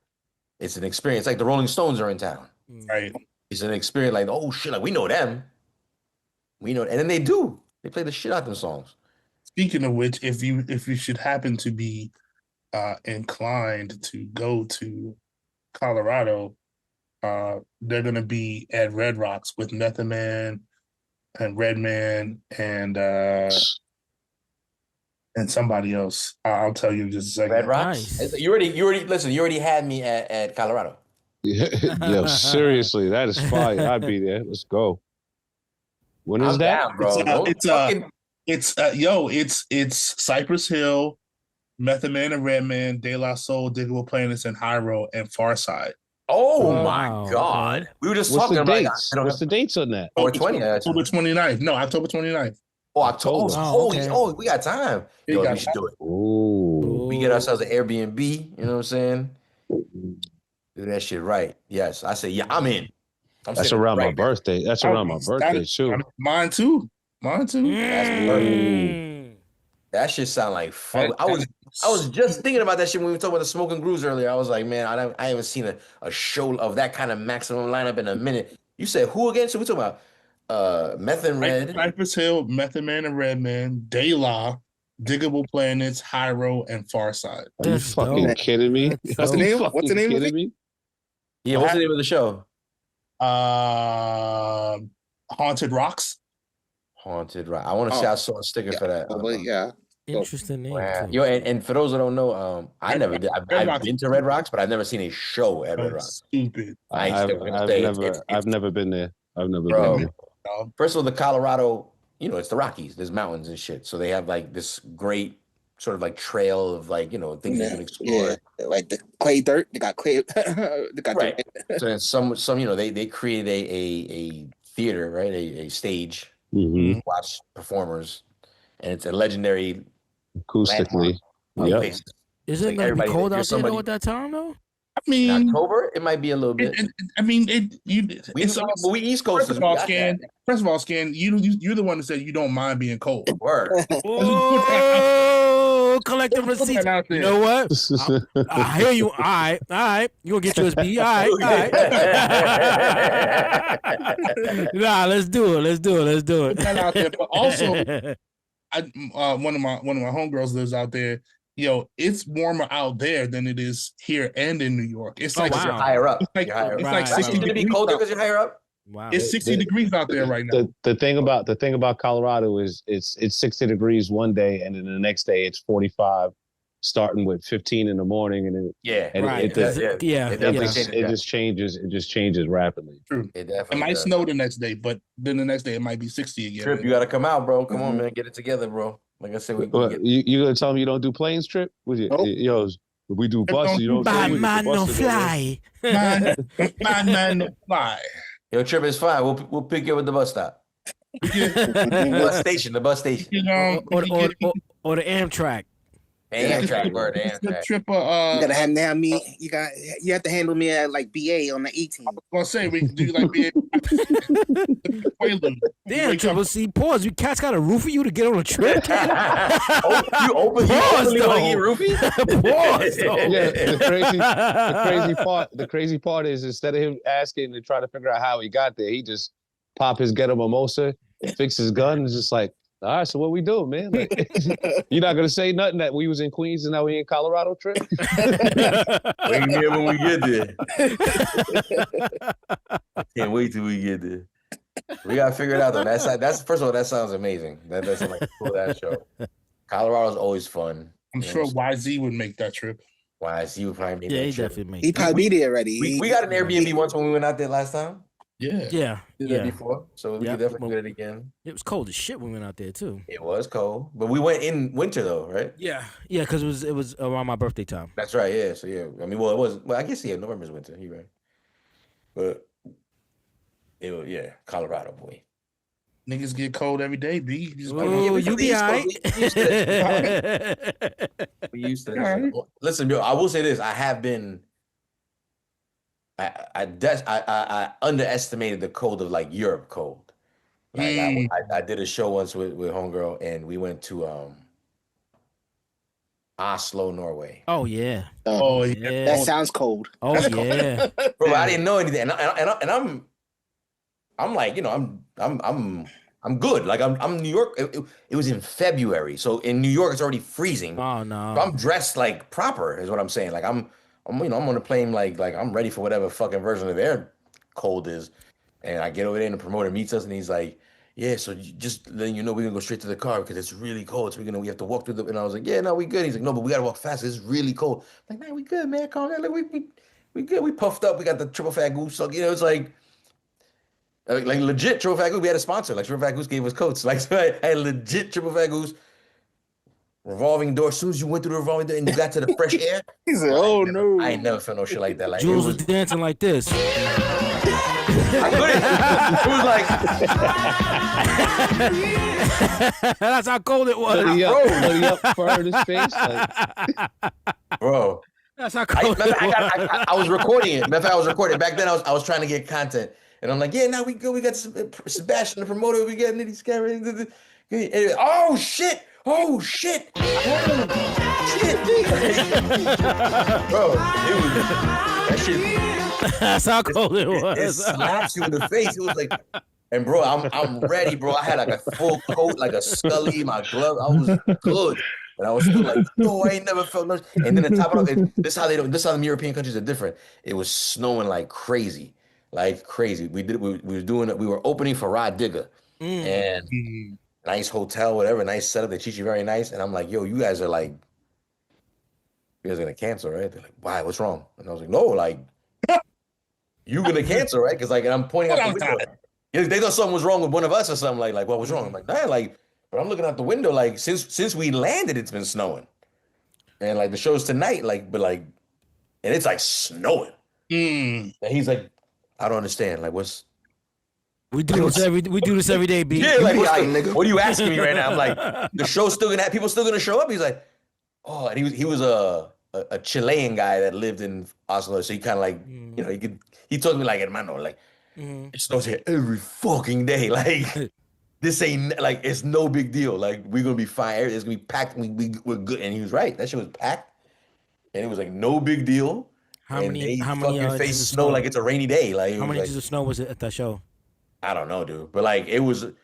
It's an experience. Like the Rolling Stones are in town. Right. It's an experience like, oh shit, like we know them. We know, and then they do. They play the shit out them songs. Speaking of which, if you should happen to be inclined to go to Colorado, they're gonna be at Red Rocks with Method Man and Redman and somebody else. I'll tell you in just a second. Red Rocks. Nice. You already had me at Colorado. Yo, seriously, that is fire. I'd be there. Let's go. When is that? Down, bro. It's Cypress Hill, Method Man and Redman, De La Soul, Diggable Planets, and Hyro and Farside. Oh my God. Okay. We were just talking about dates? What's the dates on that? October 20th. October 29th. No, October 29th. Oh, October. Oh, we got time. Yo, we should do it. Ooh. We get ourselves an Airbnb, you know what I'm saying? Do that shit right. Yes. I say, yeah, I'm in. That's around my birthday. That's around my birthday, too. Mine, too. That shit sound like fun. I was just thinking about that shit when we were talking about the Smoking Grooves earlier. I was like, man, I haven't seen a show of that kind of maximum lineup in a minute. You said who again? So we talking about Method and Red. Cypress Hill, Method Man and Redman, De La, Diggable Planets, Hyro, and Farside. Are you fucking kidding me? What's the name? What's the name of it? Yeah, what's the name of the show? Haunted Rocks. Haunted Rock. I want to say I saw a sticker for that. Yeah. Interesting name. Wow. Yo, and for those that don't know, I never did. I've been to Red Rocks, but I've never seen a show at Red Rocks. Stupid. I've never been there. I've never been there. First of all, the Colorado, it's the Rockies. There's mountains and shit. So they have like this great sort of like trail of like, things you can explore. Yeah. Like the clay dirt. They got clay. They got right. So then some they created a theater, right? A stage. Mm-hmm. Watch performers, and it's a legendary acoustically. Yep. Is it gonna be cold out there though at that time though? I mean, in October it might be a little bit. We East Coast. First of all, Scan, you're the one that said you don't mind being cold. Word. Oh, collecting receipts. You know what? I hear you. All right. You gonna get yours B? All right. Nah, let's do it. Out there, but also, one of my homegirls lives out there. Yo, it's warmer out there than it is here and in New York. It's like you're higher up. It's like 60 degrees. It's gonna be colder because you're higher up. Wow. It's 60 degrees out there right now. The thing about Colorado is it's 60 degrees one day, and then the next day it's 45, starting with 15 in the morning, and then it just changes rapidly. True. It might snow the next day, but then the next day it might be 60 again. Trip, you gotta come out, bro. Come on, man, get it together, bro. Like I said, you gonna tell me you don't do planes, Trip? With you, yo, we do buses. You don't. Man, no fly. Man, no fly. Yo, Trip is fine. We'll pick you up at the bus stop. The bus station. Or Or the Amtrak. Amtrak, word, It's the Amtrak. trip. You gotta have me. You have to handle me at like BA on the 18. I was gonna say we do like be Quaalude. Damn, Triple C, pause. You cats got a roofie you to get on a trip? You openly want to eat roofie? Pause, though. Yeah, the crazy part is instead of him asking to try to figure out how he got there, he just pop his ghetto mimosa, fix his gun, and just like, all right, so what we doing, man? Like, you're not gonna say nothing that we was in Queens and now we in Colorado trip? We can get when we get there. Can't wait till we get there. We gotta figure it out though. That's first of all, that sounds amazing. That sounds like a cool ass show. Colorado's always fun. I'm sure YZ would make that trip. YZ would probably make that he trip. definitely make He probably be there already. We got an Airbnb once when we went out there last time. Yeah. Did that before, so we could definitely do it again. It was cold as shit when we went out there too. It was cold, but we went in winter though, right? Yeah, because it was around my birthday time. That's right. Yeah. So yeah, I mean, well, it was. Well, I guess November's winter. You right, but it was Colorado boy. Niggas get cold every day, B. You be all right. We used to that. Listen, yo, I will say this: I have been. I underestimated the cold of like Europe cold. Like I did a show once with homegirl, and we went to Oslo, Norway. Oh yeah. Oh yeah. That sounds cold. Oh yeah. Bro, I didn't know anything, and I'm like, I'm good. Like I'm New York. It was in February, so in New York it's already freezing. Oh no. So I'm dressed like proper, is what I'm saying. Like I'm on the plane like I'm ready for whatever fucking version of their cold is. And I get over there and the promoter meets us and he's like, yeah, so just letting you know we're gonna go straight to the car because it's really cold. So we have to walk through and I was like, yeah, no, we good. He's like, no, but we gotta walk fast. It's really cold. I'm like, man, we good, man. Calm down. Like, we good. We puffed up. We got the triple fat goose. So, it's like legit triple fat goose. We had a sponsor. Like triple fat goose gave us coats. Like so I had legit triple fat goose. Revolving door. As soon as you went through the revolving door and you got to the fresh air, he said, "Oh no!" I ain't never felt no shit like that. Like Jules was dancing like this. I couldn't. It was like that's how cold it was, Hoodie up fur in his face, bro. That's how cold. I was recording it. Matter of fact, I was recording back then. I was trying to get content, and I'm like, yeah, now we go. We got Sebastian, the promoter. We got Nitty Scary. Oh shit! Oh shit! Oh shit! Bro, it was that shit. That's how cold it was. It slaps you in the face. It was like, and bro, I'm ready, bro. I had like a full coat, like a Scully, my glove. I was good, and I was still like, no, I ain't never felt no. And then to top it off, this is how they don't. This is how the European countries are different. It was snowing like crazy, like crazy. We were opening for Rod Digger, and. Nice hotel, whatever, nice setup. They treat you very nice. And I'm like, yo, you guys are like, you guys are gonna cancel, right? They're like, why? What's wrong? And I was like, no, like, you gonna cancel, right? Because like, and I'm pointing out the window. They thought something was wrong with one of us or something. Like what was wrong? I'm like, nah, like, but I'm looking out the window. Like, since we landed, it's been snowing, and like the show's tonight. Like, but like, and it's like snowing. And he's like, I don't understand. Like, what's We do this every day, B. Yeah, like what are you asking me right now? I'm like, the show's still gonna have people still gonna show up. He's like, oh, and he was a Chilean guy that lived in Oslo, so he kind of like, he told me like, hermano, like it snows here every fucking day. Like this ain't like it's no big deal. Like we're gonna be fine. It's gonna be packed. We're good. And he was right. That shit was packed, and it was like no big deal. How many face snow like it's a rainy day. Like how many inches of snow was it at that show? I don't know, dude. But like it was a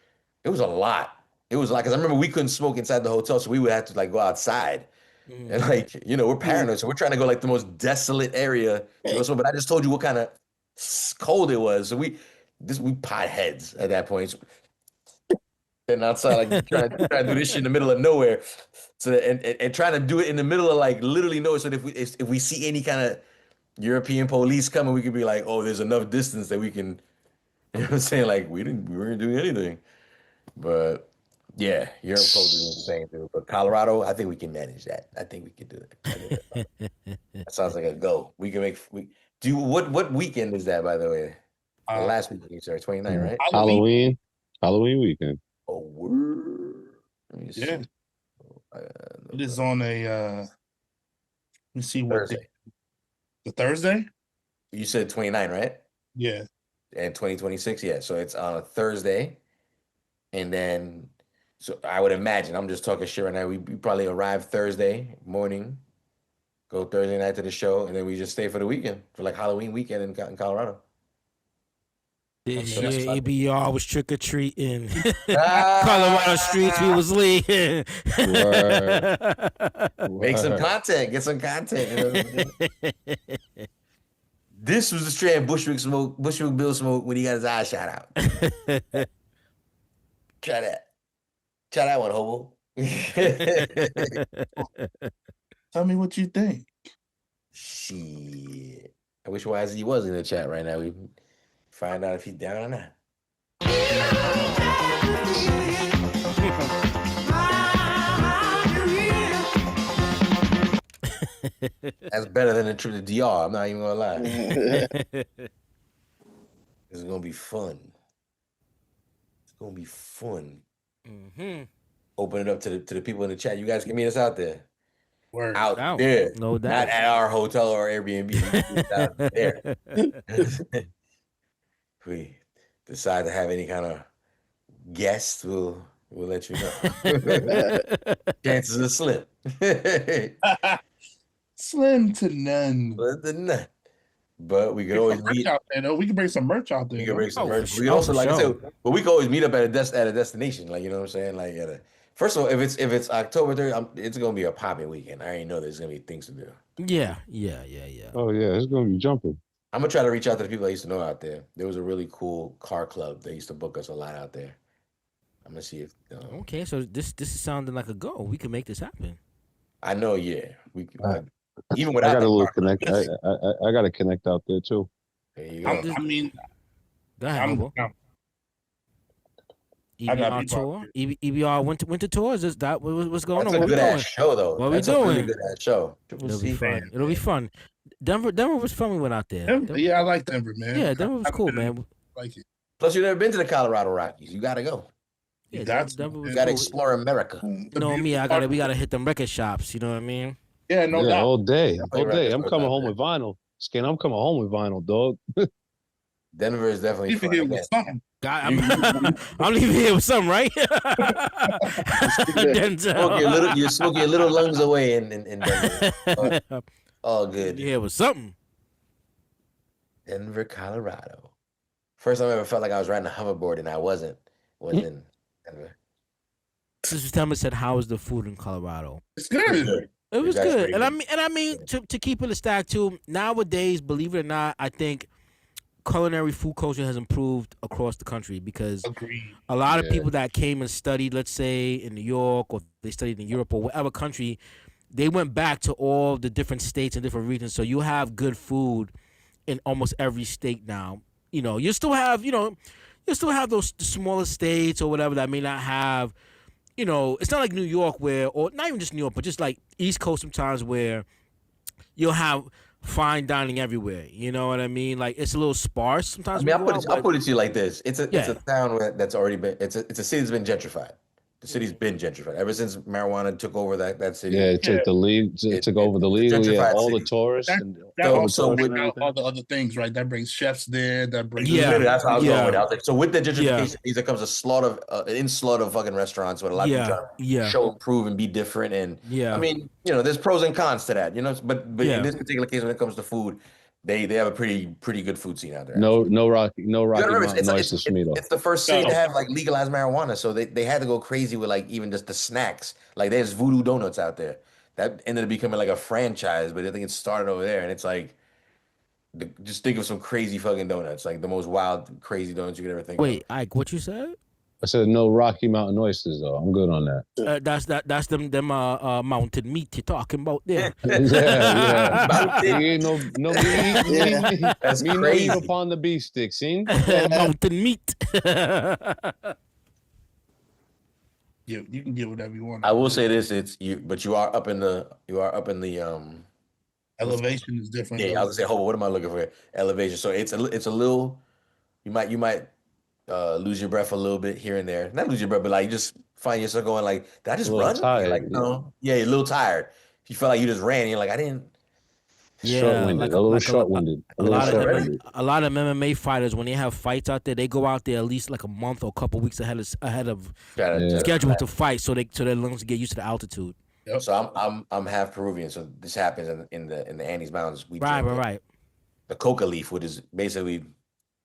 lot. It was like, because I remember we couldn't smoke inside the hotel, so we would have to like go outside. And like, we're paranoid, so we're trying to go like the most desolate area to go smoke. But I just told you what kind of cold it was. So we pot heads at that point. And outside, like trying to do this shit in the middle of nowhere. So and trying to do it in the middle of like literally nowhere. So that if we see any kind of European police coming, we could be like, oh, there's enough distance that we can. You know what I'm saying? Like we weren't doing anything, but yeah, Europe cold is insane too. But Colorado, I think we can manage that. I think we can do it. That sounds like a go. We can make. What weekend is that, by the way? The last weekend, you said 29, right? Halloween weekend. Oh, word. Let me see. It is on a. Let me see what Thursday. day. The Thursday. You said 29, right? Yeah. And 2026, yeah. So it's on a Thursday, and then so I would imagine I'm just talking shit right now. We probably arrive Thursday morning, go Thursday night to the show, and then we just stay for the weekend for like Halloween weekend in Colorado. This That's year, fun. EBR was trick or treating. Colorado streets, we was leaving. Make some content, get some content. You know what I mean? This was the strand Bushwick Bill smoke when he got his eye shot out. Try that. Try that one, hobo. Tell me what you think. Shit. I wish YZ was in the chat right now. We find out if he's down or not. That's better than the trip to DR. I'm not even gonna lie. It's gonna be fun. It's gonna be fun. Mm-hmm. Open it up to the people in the chat. You guys can meet us out there. Word. Out there. No doubt. Not at our hotel or Airbnb. Out there. If we decide to have any kind of guests, we'll let you know. Chances are slim. Slim to none. Slim to none. But we could always meet out there, though. We can bring some merch out there. We can bring some merch. sure. We also, For like I sure. said, but we can always meet up at a destination. Like, you know what I'm saying? Like, first of all, if it's October 3rd, it's gonna be a popping weekend. I already know there's gonna be things to do. Yeah. Oh yeah, it's gonna be jumping. I'm gonna try to reach out to the people I used to know out there. There was a really cool car club. They used to book us a lot out there. I'm gonna see if Okay, so this is sounding like a go. We can make this happen. I know. Yeah, we even I without got a that little car club, connect. I got to connect out there too. There you go. I mean, Go ahead, I'm Hobo. down. I got EBR people tour. EBR winter tours. Is that what's going That's on? a What we good doing? ass show, though. What That's we a doing? really good ass show. It'll be fun. It'll be fun. Denver was fun. We went out there. Denver, yeah, I like Denver, man. Yeah, Denver was cool, man. Like it. Plus, you've never been to the Colorado Rockies. You gotta go. Yeah, Denver was You gotta cool. explore America. You know me, we gotta hit them record shops. You know what I mean? Yeah, no Yeah, doubt. all day, Definitely all day. records I'm for coming that, home man. with vinyl. Skin, I'm coming home with vinyl, dog. Denver is definitely You fun. forget with something. I'm leaving here with something, right? Denzel. You smoke your little lungs away in Denver. All good. Yeah, with something. Denver, Colorado. First time I ever felt like I was riding a hoverboard and I wasn't. Was in Denver. Sister Thelma said, "How is the food in Colorado?" It's good. It was That's good, pretty and good. I mean, to keep it a stack too. Nowadays, believe it or not, I think culinary food culture has improved across the country because Agreed. a lot of people that came and studied, let's say in New York or they studied in Europe or whatever country, they went back to all the different states and different regions. So you have good food in almost every state now. You know, you still have those smaller states or whatever that may not have. You know, it's not like New York or not even just New York, but just like East Coast sometimes where you'll have fine dining everywhere. You know what I mean? Like it's a little sparse sometimes. I mean, I'll put it to you like this: it's a town that's already been it's a city that's been gentrified. The city's been gentrified ever since marijuana took over that city. Yeah, it took the league. It took over the legal. Yeah, gentrified all city. the tourists That, and that all the also tourists with and everything. all the other things, right? That brings chefs there. That brings That's how I was going with it. I was like, so with the Yeah. gentrification, there comes a slaughter, inflood of fucking restaurants with a lot of people trying to show, improve, and be different. And I mean, there's pros and cons to that, But in this particular case, when it comes to food, they have a pretty good food scene out there. No Rocky Remember, Mountain oysters for me though. It's the first city to have like legalized marijuana, so they had to go crazy with like even just the snacks. Like there's Voodoo Donuts out there that ended up becoming like a franchise, but I think it started over there, and it's like just think of some crazy fucking donuts, like the most wild, crazy donuts you could ever think of. Wait, Ike, what you said? I said no Rocky Mountain oysters though. I'm good on that. That's them mountain meat you're talking about there. yeah. Ain't no meat. That's me no crazy. eat upon the beef stick. See? Mountain meat. You can get whatever you want. I will say this: but you are up in the elevation is different. Yeah, I was gonna say, what am I looking for? Elevation. So it's a little. You might lose your breath a little bit here and there. Not lose your breath, but like you just find yourself going like, did I just A little run? tired. Like, no. Yeah, you're a little tired. If you feel like you just ran, you're like, I didn't. Short-winded, a little short-winded. A lot of MMA fighters, when they have fights out there, they go out there at least like a month or a couple weeks ahead of schedule to fight, so their lungs get used to the altitude. Yep. So I'm half Peruvian, so this happens in the Andes Mountains. We right. The coca leaf, which is basically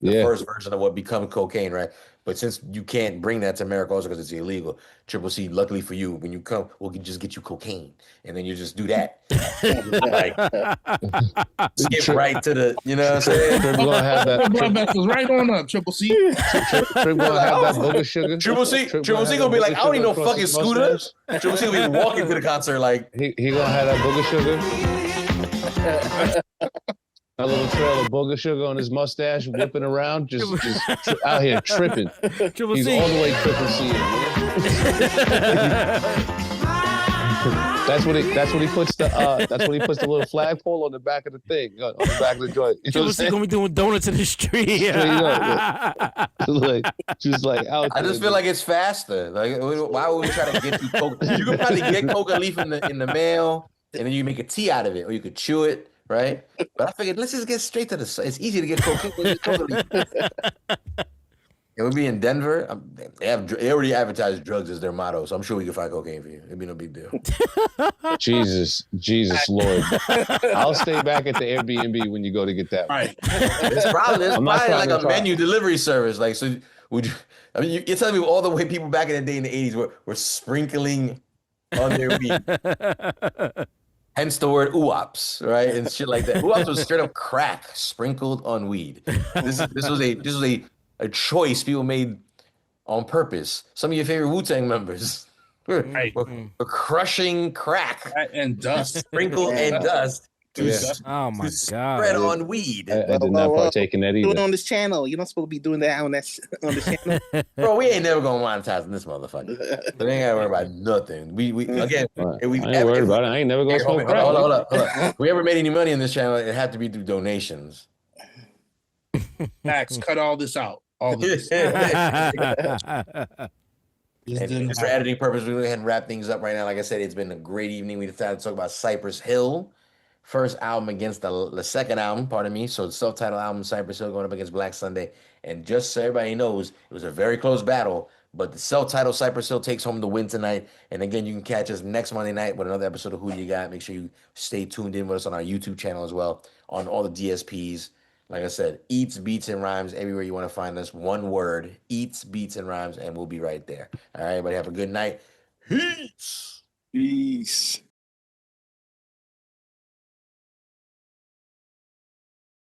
the first version of what becomes cocaine, right? But since you can't bring that to America also because it's illegal, Triple C, luckily for you, when you come, we'll just get you cocaine, and then you just do that. Like, skip right to the, you know what I'm saying? Trip gonna have that. Blood vessels right on up, Triple C. Trip gonna have that booger sugar. Triple C gonna be like, I don't need no fucking scooter. Triple C gonna be walking to the concert like he gonna have that booger sugar. A little trail of booger sugar on his mustache, whipping around, just out here tripping. He's all the way Triple C in, man. That's what he puts the little flagpole on the back of the thing, on the back of the joint. You know Triple C gonna be doing donuts in the street. Just like out I just feel like it's faster. Like, why would we try to get you coca? You could probably get coca leaf in the mail, and then you make a tea out of it, or you could chew it. Right, but I figured let's just get straight to the. It's easy to get cocaine. It would be in Denver. They already advertise drugs as their motto, so I'm sure we can find cocaine for you. It'd be no big deal. Jesus, Lord, I'll stay back at the Airbnb when you go to get that. Right. It's probably like a menu delivery service. Like, so would you? I mean, you're telling me all the way people back in the day in the '80s were sprinkling on their weed. Hence the word oops, right, and shit like that. Oops was straight up crack sprinkled on weed. This was a choice people made on purpose. Some of your favorite Wu-Tang members were crushing crack and dust, sprinkle and dust. Oh my God! Spread on weed. I did not partake in that either. Do it on this channel. You're not supposed to be doing that on this channel. Bro, we ain't never gonna monetize this motherfucker. So they ain't gotta worry about nothing. We again, if we I ain't worried about it. I ain't never gonna smoke crack. Hold up. If we ever made any money in this channel, it had to be through donations. Max, cut all this out. All this. And just for editing purposes, we go ahead and wrap things up right now. Like I said, it's been a great evening. We decided to talk about Cypress Hill. First album against the second album, pardon me. So the self-titled album, Cypress Hill, going up against Black Sunday. And just so everybody knows, it was a very close battle. But the self-titled Cypress Hill takes home the win tonight. And again, you can catch us next Monday night with another episode of Who You Got. Make sure you stay tuned in with us on our YouTube channel as well, on all the DSPs. Like I said, Eats, Beats, and Rhymes, everywhere you want to find us. One word, Eats, Beats, and Rhymes, and we'll be right there. All right, everybody have a good night. Peace. Peace.